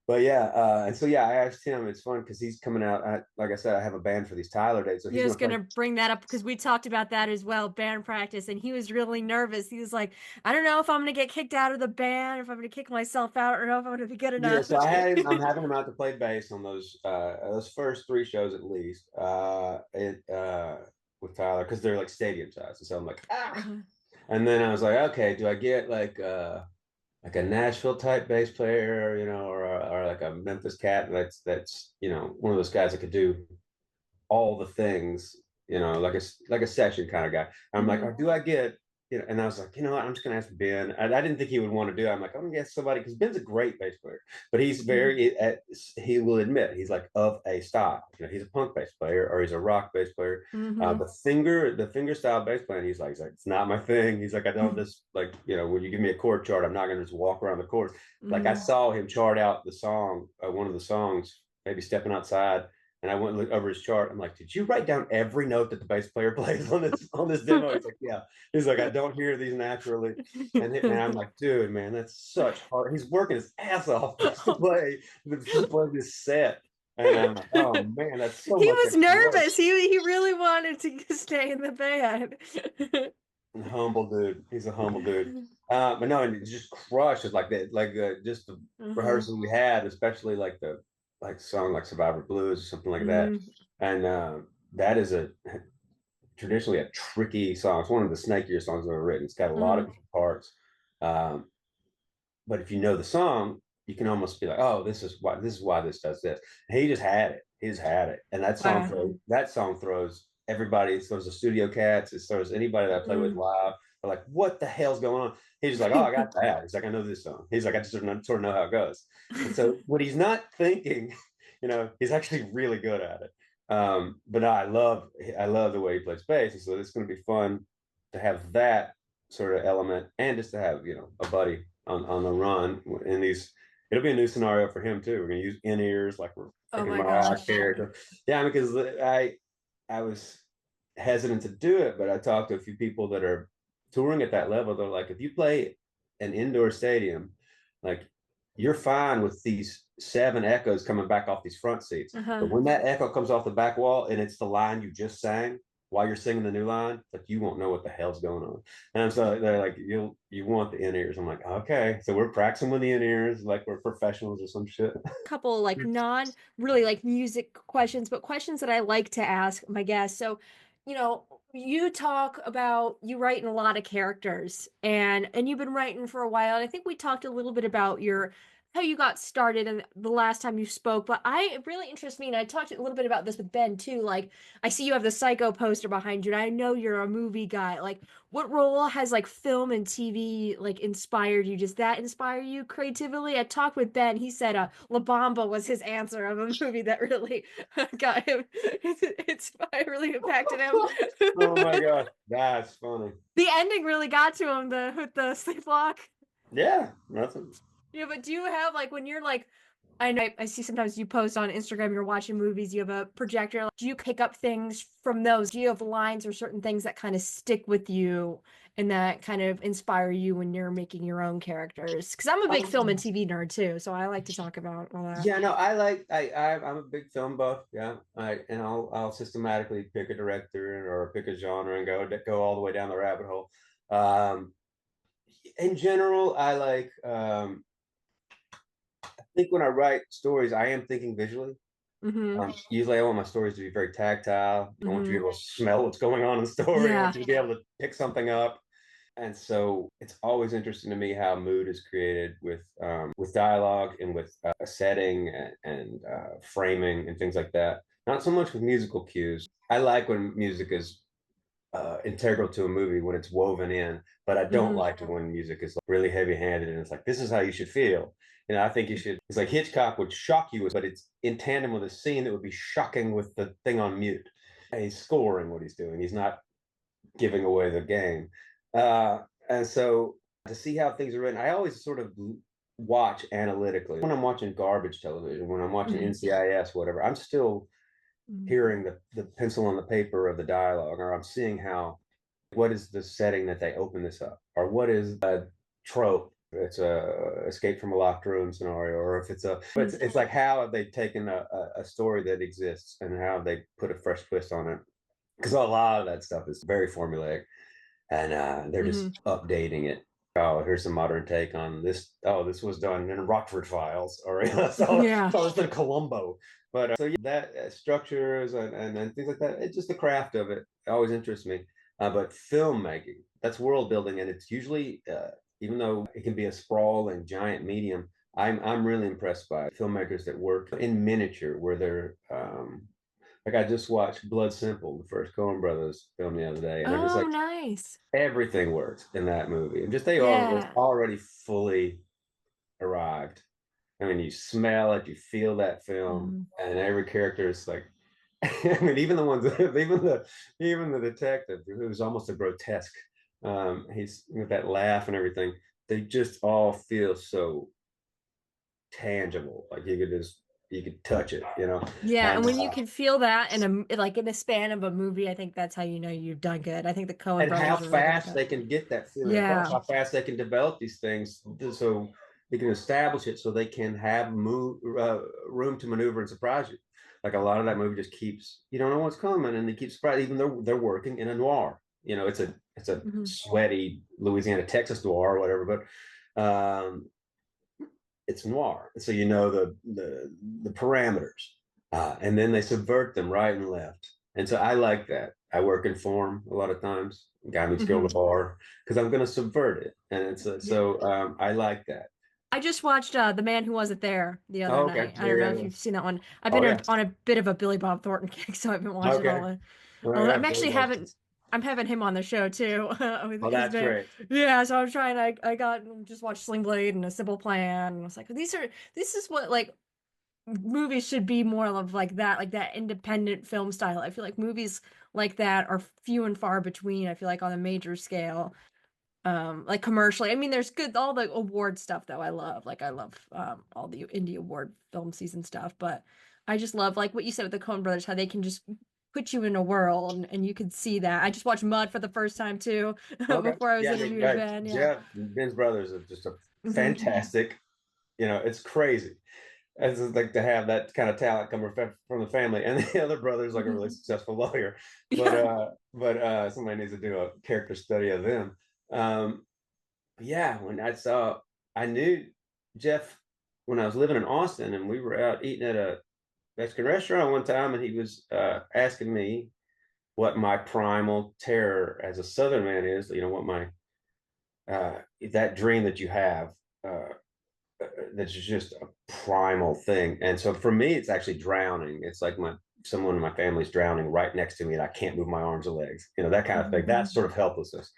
But yeah, and so yeah, I asked him. It's fun because he's coming out. Like I said, I have a band for these Tyler dates, so Yeah, he's I was gonna play. gonna bring that up because we talked about that as well, band practice, and he was really nervous. He was like, I don't know if I'm gonna get kicked out of the band, if I'm gonna kick myself out, or if I'm gonna be good Yeah, enough. so I'm having him out to play bass on those first three shows at least. With Tyler because they're like stadium size, and so I'm like, ah. Uh-huh. And then I was like, okay, do I get like a Nashville type bass player, or like a Memphis cat that's one of those guys that could do all the things, like a session kind of guy. I'm like, Hmm. or do I get, and I was like, what, I'm just gonna ask Ben. I didn't think he would want to do it. I'm like, I'm gonna get somebody because Ben's a great bass player, but he's he will admit he's like of a style. He's a punk bass player or he's a rock bass player. Hmm. The finger style bass player, he's like, it's not my thing. He's like, I don't just like, when you give me a chord chart, I'm not gonna just walk around the chords. Like I Hmm. saw him chart out the song, one of the songs, maybe stepping outside. And I went and looked over his chart. I'm like, did you write down every note that the bass player plays on this demo? He's like, yeah. He's like, I don't hear these naturally. And I'm like, dude, man, that's such hard. He's working his ass off just to play this set. And I'm like, oh man, that's so He much was extra work. nervous. He really wanted to stay in the band. Humble dude. He's a humble dude. But no, and it just crushed. It's like that, like just the Hmm. rehearsal we had, especially like the song like Survivor Blues or something like that. Hmm. And that is traditionally a tricky song. It's one of the snakier songs I've ever written. It's got a lot of Hmm. different parts. Um, but if you know the song, you can almost be like, oh, this is why this does this. And he just had it. He just had it. And Wow. that song throws everybody. It throws the studio cats. It throws anybody that I play with Mm. live. They're like, what the hell's going on? He's just like, oh, I got that. He's like, I know this song. He's like, I just sort of know how it goes. And so what he's not thinking, he's actually really good at it. But no, I love the way he plays bass. And so it's going to be fun to have that sort of element and just to have, a buddy on the run in these. It'll be a new scenario for him too. We're gonna use in ears like we're Oh picking my my gosh. character. Yeah, because I was hesitant to do it, but I talked to a few people that are touring at that level, they're like, if you play an indoor stadium, like you're fine with these 7 echoes coming back off these front seats. Uh-huh. But when that echo comes off the back wall and it's the line you just sang while you're singing the new line, like you won't know what the hell's going on. And so they're like, you want the in ears. I'm like, okay. So we're practicing with the in ears, like we're professionals or some shit. Couple like non really like music questions, but questions that I like to ask my guests. So, you talk about you write in a lot of characters and you've been writing for a while. And I think we talked a little bit about your how you got started and the last time you spoke, but it really interests me, and I talked a little bit about this with Ben too. Like I see you have the Psycho poster behind you, and I know you're a movie guy. Like what role has like film and TV like inspired you? Does that inspire you creatively? I talked with Ben. He said La Bamba was his answer of a movie that really got him inspired, really impacted him. Oh my god, that's funny. The ending really got to him, the with the sleepwalk. Yeah, nothing. Yeah, but do you have like when you're like I know I see sometimes you post on Instagram, you're watching movies, you have a projector. Like, do you pick up things from those? Do you have lines or certain things that kind of stick with you and that kind of inspire you when you're making your own characters? Because I'm a big film and TV nerd too, so I like to talk about all that. Yeah, no, I'm a big film buff. Yeah, I'll systematically pick a director or pick a genre and go all the way down the rabbit hole. In general, I think when I write stories, I am thinking visually. Usually, I want my stories to be very tactile. I want you to be able to smell what's going on in the story. I want you to be able to pick something up. And so it's always interesting to me how mood is created with dialogue and with a setting and framing and things like that. Not so much with musical cues. I like when music is integral to a movie when it's woven in, but I don't like it when music is really heavy-handed and it's like, this is how you should feel. I think you should. It's like Hitchcock would shock you, but it's in tandem with a scene that would be shocking with the thing on mute. And he's scoring what he's doing. He's not giving away the game. And so to see how things are written, I always sort of watch analytically. When I'm watching garbage television, when I'm watching NCIS, whatever, I'm still hearing the pencil on the paper of the dialogue, or I'm seeing what is the setting that they open this up, or what is a trope. It's a escape from a locked room scenario, or if it's like how have they taken a story that exists and how have they put a fresh twist on it, because a lot of that stuff is very formulaic and they're just updating it. Oh, here's a modern take on this. Oh, this was done in Rockford Files, or it's been Columbo. But so yeah, that structures and things like that, it's just the craft of it. It always interests me. But filmmaking, that's world building, and it's usually even though it can be a sprawling giant medium, I'm really impressed by filmmakers that work in miniature, where they're like I just watched Blood Simple, the first Coen Brothers film the other day, and Oh, nice. Everything works in that movie, and just they are already fully arrived. I mean, you smell it, you feel that film, and every character is like, I mean, even the ones, even the detective, who's almost a grotesque. He's with that laugh and everything. They just all feel so tangible, like you could touch it, Yeah, and when you can feel that in a span of a movie, I think that's how you know you've done good. I think the Coen and brothers how are really fast they can get that feeling across, how fast they can develop these things, so they can establish it, so they can have room to maneuver and surprise you. Like a lot of that movie just keeps, you don't know what's coming, and they keep surprised, even though they're working in a noir. It's a sweaty Louisiana, Texas noir or whatever, but it's noir, so the parameters, and then they subvert them right and left. And so I like that. I work in form a lot of times. Guy meets girl at the bar, because I'm going to subvert it, and it's I like that. I just watched The Man Who Wasn't There the other night. I don't know if you've seen that one. I've been on a bit of a Billy Bob Thornton kick, so I've been watching all the. I'm actually having him on the show too. Oh, that's great. Yeah, so I'm trying. I just watched Sling Blade and A Simple Plan, and I was like, this is what like movies should be more of like that independent film style. I feel like movies like that are few and far between. I feel like on a major scale. Like commercially, I mean, there's all the award stuff though. I love all the indie award film season stuff, but I just love like what you said with the Coen brothers, how they can just put you in a world and you could see that. I just watched Mud for the first time too Okay. before I was Yeah, interviewing Ben. Yeah. Jeff, Ben's brothers are just a Hmm. fantastic, it's crazy. As like to have that kind of talent come from the family, and the other brother's like a really Hmm. successful lawyer. But Yeah. somebody needs to do a character study of them. Yeah, when I knew Jeff when I was living in Austin, and we were out eating at a Mexican restaurant one time, and he was asking me what my primal terror as a Southern man is. What my that dream that you have. That's just a primal thing. And so for me, it's actually drowning. It's like someone in my family's drowning right next to me, and I can't move my arms or legs. That kind of thing. Hmm. That sort of helplessness.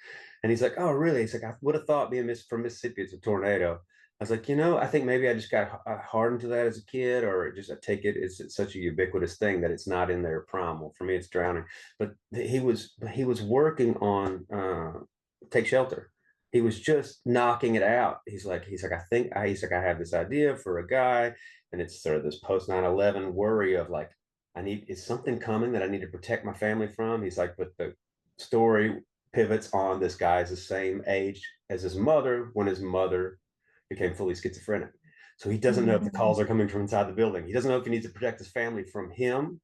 And he's like, "Oh, really?" He's like, "I would have thought being from Mississippi, it's a tornado." I was like, I think maybe I just got hardened to that as a kid, or just I take it's such a ubiquitous thing that it's not in there primal. For me, it's drowning. But he was working on Take Shelter. He was just knocking it out. I have this idea for a guy, and it's sort of this post 9/11 worry of like, is something coming that I need to protect my family from? He's like, but the story pivots on this guy is the same age as his mother when his mother became fully schizophrenic. So he doesn't know if the Hmm. calls are coming from inside the building. He doesn't know if he needs to protect his family from him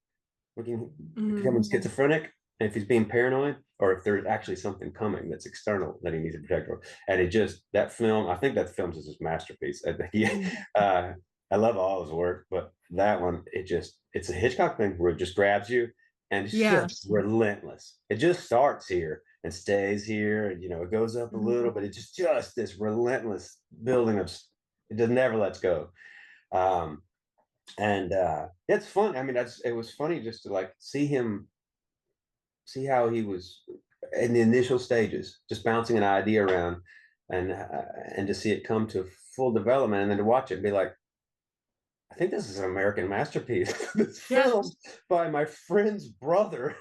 Hmm. becoming schizophrenic, and if he's being paranoid, or if there's actually something coming that's external that he needs to protect. And that film, I think that film is his masterpiece. I love all his work, but that one, it's a Hitchcock thing where it just grabs you, and it's Yeah. just relentless. It just starts here and stays here, and it goes up a little, but it's just this relentless building of it just never lets go. Um, and it's fun. I mean, it was funny just to like see how he was in the initial stages, just bouncing an idea around, and to see it come to full development, and then to watch it and be like, I think this is an American masterpiece. This Yeah. film by my friend's brother.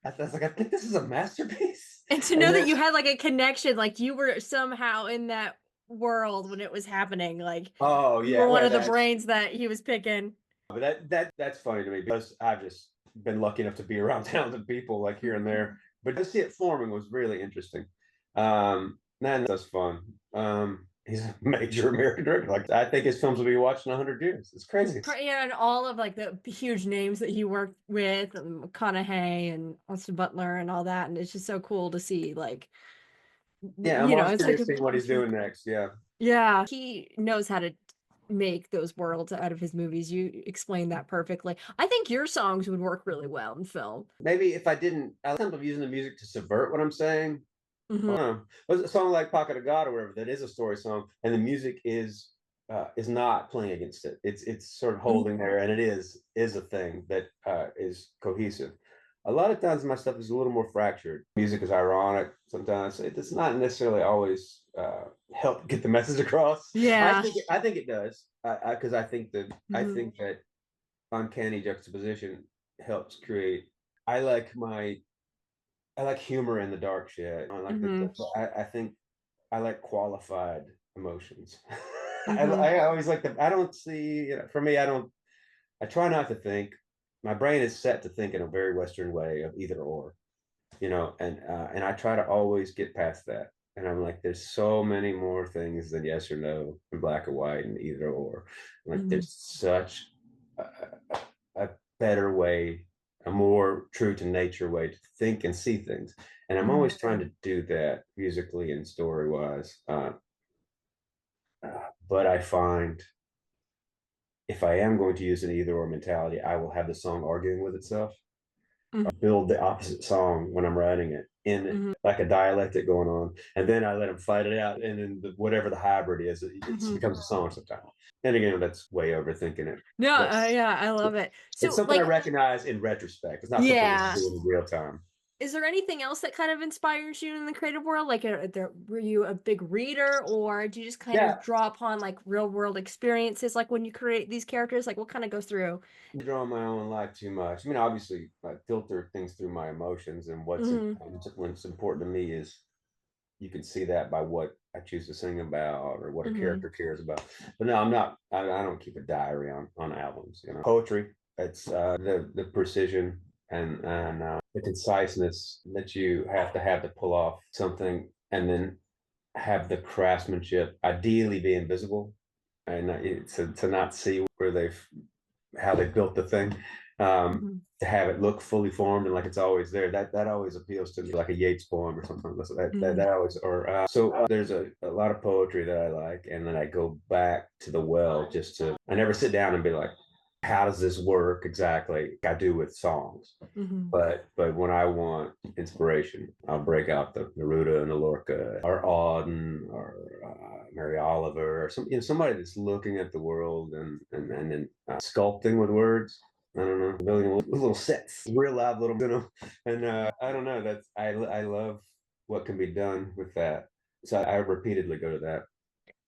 I was like, I think this is a masterpiece. And to And know that then, you had like a connection, like you were somehow in that world when it was happening, like oh you yeah, were one well of the brains that he was picking. but that's funny to me because I've just been lucky enough to be around talented people like here and there. But to see it forming was really interesting. Man, that's fun. He's a major American director. Like I think his films will be watched in 100 years. It's crazy. Yeah, and all of like the huge names that he worked with, and McConaughey and Austin Butler and all that, and it's just so cool to see. Like, Yeah, I'm always it's like curious to see what he's doing next. Yeah. yeah, he knows how to make those worlds out of his movies. You explained that perfectly. I think your songs would work really well in film. Maybe if I didn't, I think of using the music to subvert what I'm saying. Hmm. I don't know. But a song like Pocket of God or whatever that is a story song, and the music is not playing against it. It's sort of holding there, and it is a thing that is cohesive. A lot of times my stuff is a little more fractured. Music is ironic sometimes. It does not necessarily always help get the message across. Yeah. I think it does because I Mhm. think that uncanny juxtaposition helps create. I like my I like humor in the dark shit. Mhm. I think I like qualified emotions. Mhm. I always like I don't see, for me, I try not to think. My brain is set to think in a very Western way of either or, and I try to always get past that. And I'm like, there's so many more things than yes or no and black or white and either or. Like, Mhm. there's such a better way, a more true to nature way to think and see things. And I'm Mhm. always trying to do that musically and story wise. But I find if I am going to use an either or mentality, I will have the song arguing with itself. Mhm. Build the opposite song when I'm writing it in Mhm. like a dialectic going on, and then I let them fight it out, and then whatever the hybrid is, it Mhm. becomes a song sometimes. And again, that's way overthinking it. No, That's yeah, I love it. it's So, something I like, recognize in retrospect. It's not something I'm yeah. doing in real time. Is there anything else that kind of inspires you in the creative world? Like, were you a big reader, or do you just kind Yeah, of draw upon like real world experiences, like when you create these characters? Like, what kind of goes through? I draw my own life too much. I mean, obviously, I filter things through my emotions, and Hmm. what's important to me is you can see that by what I choose to sing about or what a Hmm. character cares about. But no, I'm not. I don't keep a diary on albums. Poetry. It's the precision. and the conciseness that you have to pull off something, and then have the craftsmanship ideally be invisible, and to not see where they've how they built the thing, Mhm. to have it look fully formed and like it's always there. That always appeals to me, like a Yeats poem or something. That always, or there's a lot of poetry that I like, and then I go back to the well just to. I never sit down and be like, how does this work exactly? I do with songs. Mhm. But when I want inspiration, I'll break out the Neruda and the Lorca or Auden or Mary Oliver or somebody that's looking at the world and then sculpting with words. I don't know, building little sets, real live little, and I don't know. I love what can be done with that. So I repeatedly go to that.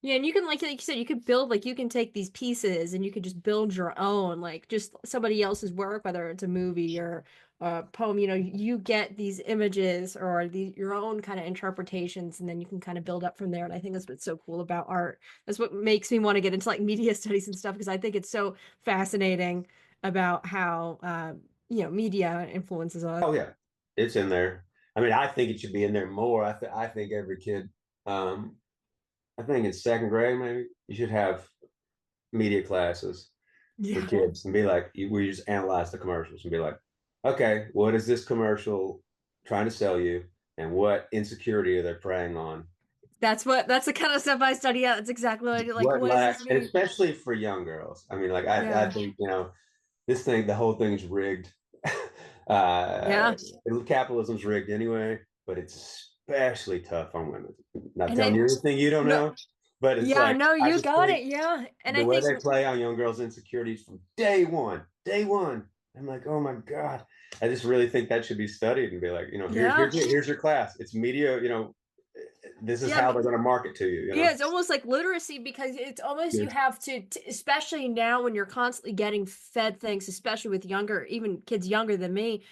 Yeah, and you can like you said, you could build like you can take these pieces and you could just build your own, like just somebody else's work, whether it's a movie or a poem. You get these images or your own kind of interpretations, and then you can kind of build up from there. And I think that's what's so cool about art. That's what makes me want to get into like media studies and stuff because I think it's so fascinating about how media influences us. Oh yeah, it's in there. I mean, I think it should be in there more. I think every kid, um, I think in second grade maybe you should have media classes for Yeah. kids and be like, where you just analyze the commercials and be like, okay, what is this commercial trying to sell you, and what insecurity are they preying on? That's the kind of stuff I study out. That's exactly what I do. Like, What what does lack, this and mean? especially for young girls. I mean, like I Yeah. think this thing, the whole thing's rigged. uh, Yeah. Capitalism's rigged anyway, but it's especially tough on women. Not And telling then you anything you don't no, know, but it's yeah, like no, I you just got think it. Yeah. And the I way think they play on young girls' insecurities from day one, day one. I'm like, oh my god! I just really think that should be studied and be like, yeah. here's your class. It's media. This is Yeah, how they're going to market to you. yeah, it's almost like literacy because it's almost you have to, especially now when you're constantly getting fed things, especially with younger, even kids younger than me,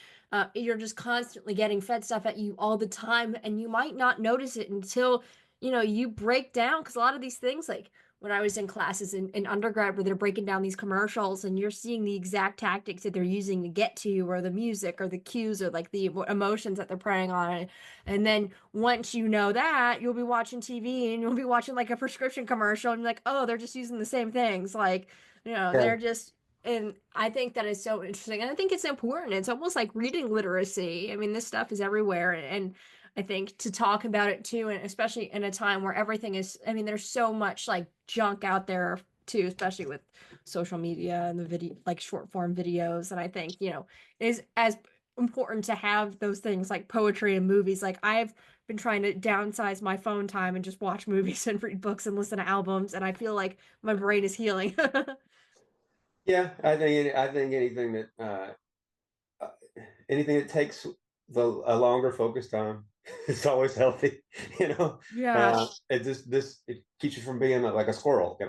you're just constantly getting fed stuff at you all the time, and you might not notice it until, you break down. Because a lot of these things, like when I was in classes in undergrad where they're breaking down these commercials and you're seeing the exact tactics that they're using to get to you, or the music or the cues or like the emotions that they're preying on. And then once you know that, you'll be watching TV and you'll be watching like a prescription commercial and you're like, oh, they're just using the same things. Like, Yeah. they're just, and I think that is so interesting. And I think it's important. It's almost like reading literacy. I mean, this stuff is everywhere. And I think to talk about it too, and especially in a time where everything is, I mean, there's so much like junk out there too, especially with social media and the video, like short form videos. And I think, it is as important to have those things like poetry and movies. Like I've been trying to downsize my phone time and just watch movies and read books and listen to albums, and I feel like my brain is healing. Yeah, I think uh, anything that takes a longer focus time is always healthy. Yeah. It keeps you from being like a squirrel.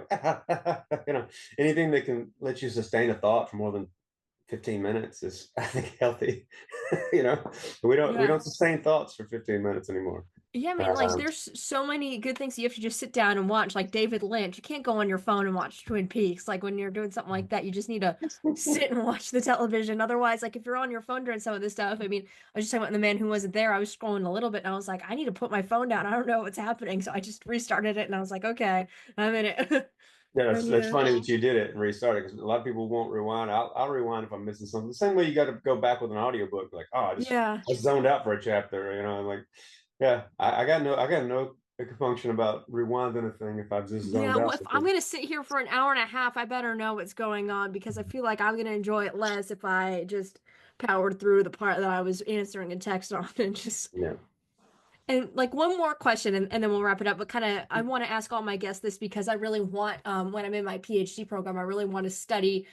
Anything that can let you sustain a thought for more than 15 minutes is, I think, healthy. you know, we Yeah. don't sustain thoughts for 15 minutes anymore. Yeah, I mean, like, Um, there's so many good things you have to just sit down and watch. Like David Lynch, you can't go on your phone and watch Twin Peaks. Like when you're doing something like that, you just need to sit and watch the television. Otherwise, like if you're on your phone during some of this stuff, I mean, I was just talking about The Man Who Wasn't There. I was scrolling a little bit and I was like, I need to put my phone down. I don't know what's happening. So I just restarted it and I was like, okay, I'm in it. Yeah, And it's yeah. funny that you did it and restarted, because a lot of people won't rewind. I'll rewind if I'm missing something. The same way you got to go back with an audiobook, like, oh, Yeah. I zoned out for a chapter, like, yeah, I got no function about rewinding a thing if I just Yeah, zoned well, out. if I'm gonna sit here for an hour and a half, I better know what's going on because I feel like I'm gonna enjoy it less if I just powered through the part that I was answering a text on and just Yeah. and like one more question and then we'll wrap it up. But kind of I want to ask all my guests this because I really want when I'm in my PhD program, I really want to study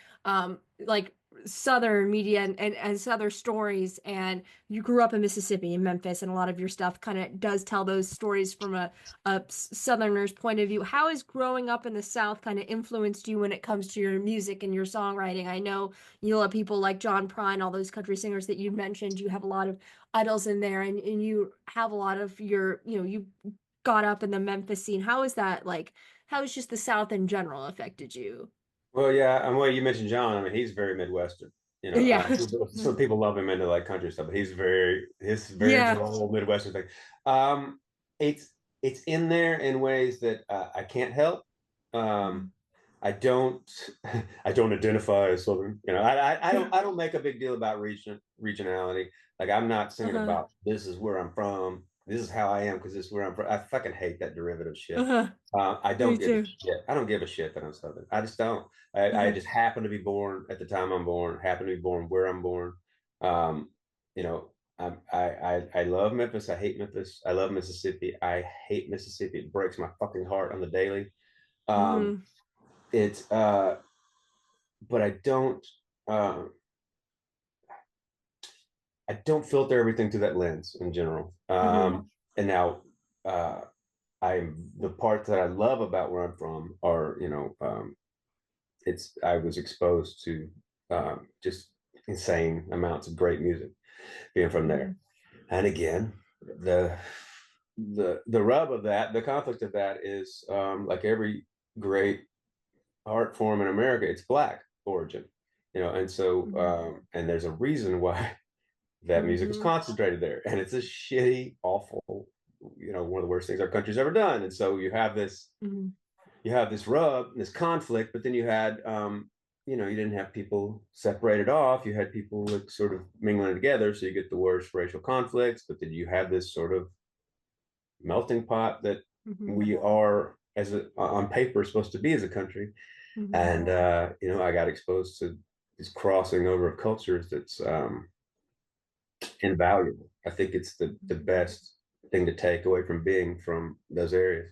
like Southern media and Southern stories. And you grew up in Mississippi, in Memphis, and a lot of your stuff kind of does tell those stories from a Southerner's point of view. How has growing up in the South kind of influenced you when it comes to your music and your songwriting? I know you love people like John Prine, all those country singers that you mentioned. You have a lot of idols in there and you have a lot of your you got up in the Memphis scene. How is that like how has just the South in general affected you? Well, yeah, and well, you mentioned John. I mean, he's very Midwestern. You know, Yeah. some people love him into like country stuff, but he's very Yeah. droll Midwestern thing. It's in there in ways that I can't help. Um, I don't I don't identify as Southern. You know, I don't make a big deal about regionality. Like I'm not singing Uh-huh. about this is where I'm from. This is how I am because this is where I'm from. I fucking hate that derivative shit. Uh-huh. I Me don't give a too. shit. I don't give a shit that I'm Southern. I just don't. I Uh-huh. just happen to be born at the time I'm born. Happen to be born where I'm born. Um, you know, I love Memphis. I hate Memphis. I love Mississippi. I hate Mississippi. It breaks my fucking heart on the daily. Um, Hmm. it's but uh, I don't filter everything through that lens in general. Hmm. And now uh, I'm the parts that I love about where I'm from are, it's I was exposed to just insane amounts of great music being from there. Hmm. And again, the the rub of that, the conflict of that is like every great art form in America, it's Black origin, and so Hmm. and there's a reason why that music is Hmm. concentrated there, and it's a shitty, awful, one of the worst things our country's ever done. And so Hmm. you have this rub, this conflict, but then you had you didn't have people separated off. You had people like sort of mingling together, so you get the worst racial conflicts, but then you have this sort of melting pot that Hmm. we are on paper supposed to be as a country. Hmm. And I got exposed to this crossing over of cultures that's invaluable. I think it's the best thing to take away from being from those areas.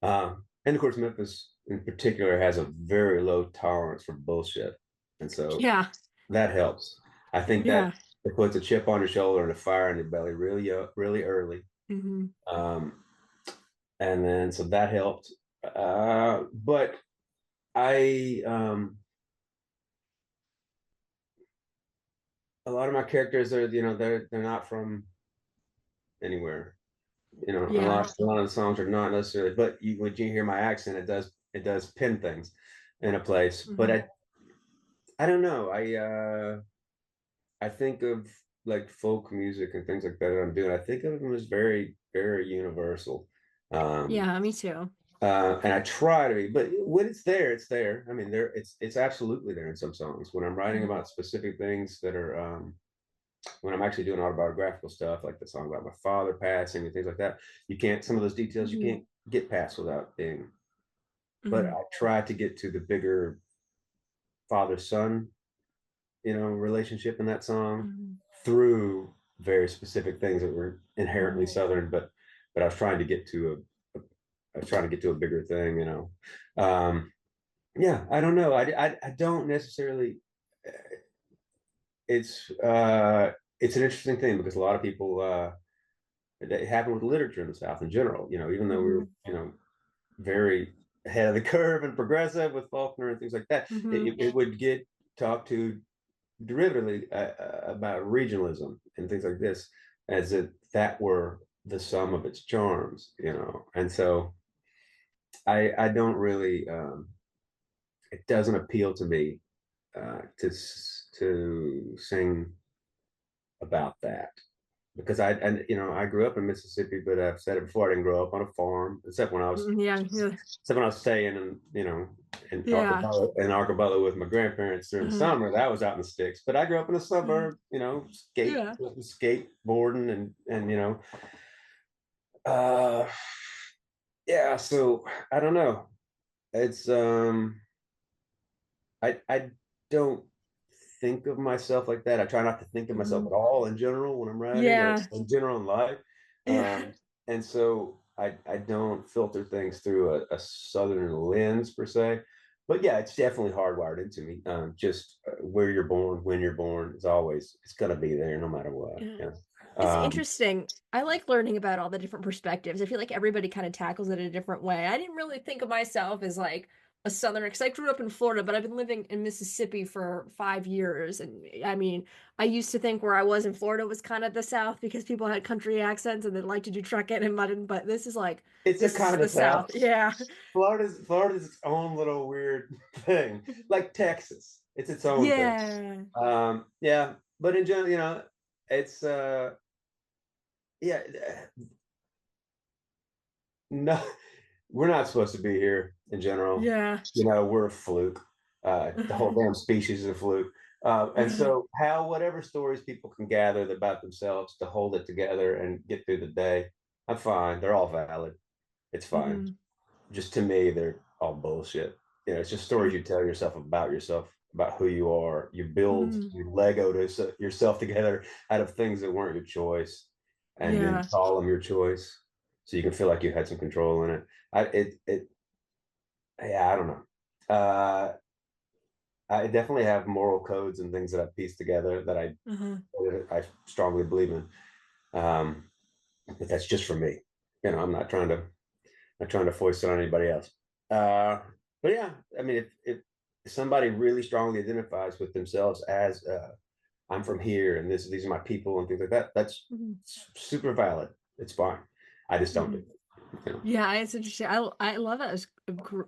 And of course, Memphis in particular has a very low tolerance for bullshit, and so Yeah. that helps. I think that Yeah. it puts a chip on your shoulder and a fire in your belly really, really early. Hmm. Um, and then so that helped. But I a lot of my characters are they're not from anywhere. Yeah. A lot of the songs are not necessarily, but when you hear my accent, it does pin things in a place. But Hmm. I don't know. I think of like folk music and things like that I'm doing. I think of them as very, very universal. Um, Yeah, me too. and I try to be, but when it's there, it's there. I mean, it's absolutely there in some songs. When I'm writing Hmm. about specific things that are when I'm actually doing autobiographical stuff, like the song about my father passing and things like that, some of those details you Hmm. can't get past without being. But Hmm. I try to get to the bigger father son, relationship in that song Hmm. through very specific things that were inherently Southern, but I was trying to get to a bigger thing, Yeah, I don't know. I don't necessarily. It's it's an interesting thing because a lot of people it happened with literature in the South in general. Even though we were Hmm. very ahead of the curve and progressive with Faulkner and things like that, Hmm. it would get talked to derivatively about regionalism and things like this, as if that were the sum of its charms, And so I don't really it doesn't appeal to me to sing about that because I grew up in Mississippi, but I've said it before, I didn't grow up on a farm Yeah. Yeah. except when I was staying Yeah. In Arcabella with my grandparents during the Uh-huh. summer. That was out in the sticks, but I grew up in a Uh-huh. suburb, Yeah. skateboarding and uh yeah. So I don't know. It's I don't think of myself like that. I try not to think of myself Hmm. at all in general when I'm writing or Yeah. in general in life. Yeah. And so I don't filter things through a Southern lens per se. But yeah, it's definitely hardwired into me. Just where you're born, when you're born, it's going to be there no matter what. Yeah. Yeah. It's Um, interesting. I like learning about all the different perspectives. I feel like everybody kind of tackles it a different way. I didn't really think of myself as like a Southerner because I grew up in Florida, but I've been living in Mississippi for 5 years. And I mean, I used to think where I was in Florida was kind of the South because people had country accents and they like to do trucking and mudding, but this is like, it's a this kind is of the the South. South. Yeah. Florida's its own little weird thing, like Texas. It's its own thing. Yeah. Yeah, but in general, it's yeah, no, we're not supposed to be here in general. Yeah. We're a fluke. The whole damn species is a fluke. And so, whatever stories people can gather about themselves to hold it together and get through the day, I'm fine. They're all valid. It's fine. Just to me, they're all bullshit. It's just stories you tell yourself, about who you are. You build, you Lego yourself together out of things that weren't your choice, and then Yeah. call them your choice, so you can feel like you had some control in it. Yeah, I don't know. I definitely have moral codes and things that I piece together that I strongly believe in. But that's just for me. I'm not trying to foist it on anybody else. But yeah, I mean, if somebody really strongly identifies with themselves as I'm from here and these are my people and things like that, that's super valid. It's fine. I just don't do it. Yeah, it's interesting. I love it. It's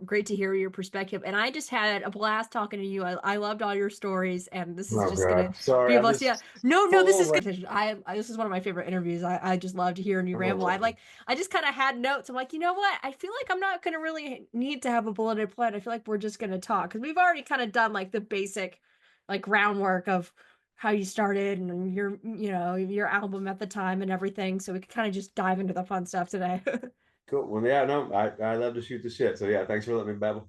great to hear your perspective. And I just had a blast talking to you. I loved all your stories, and this is Oh just gonna God, sorry, be a I'm blast. Yeah. just No, this is full. good. This is one of my favorite interviews. I just loved hearing you ramble. I just kind of had notes. I'm like, you know what? I feel like I'm not gonna really need to have a bulleted plan. I feel like we're just gonna talk because we've already kind of done like the basic, like groundwork of how you started and your album at the time and everything. So we could kind of just dive into the fun stuff today. Cool. Well, yeah, no, I love to shoot the shit. So yeah, thanks for letting me babble.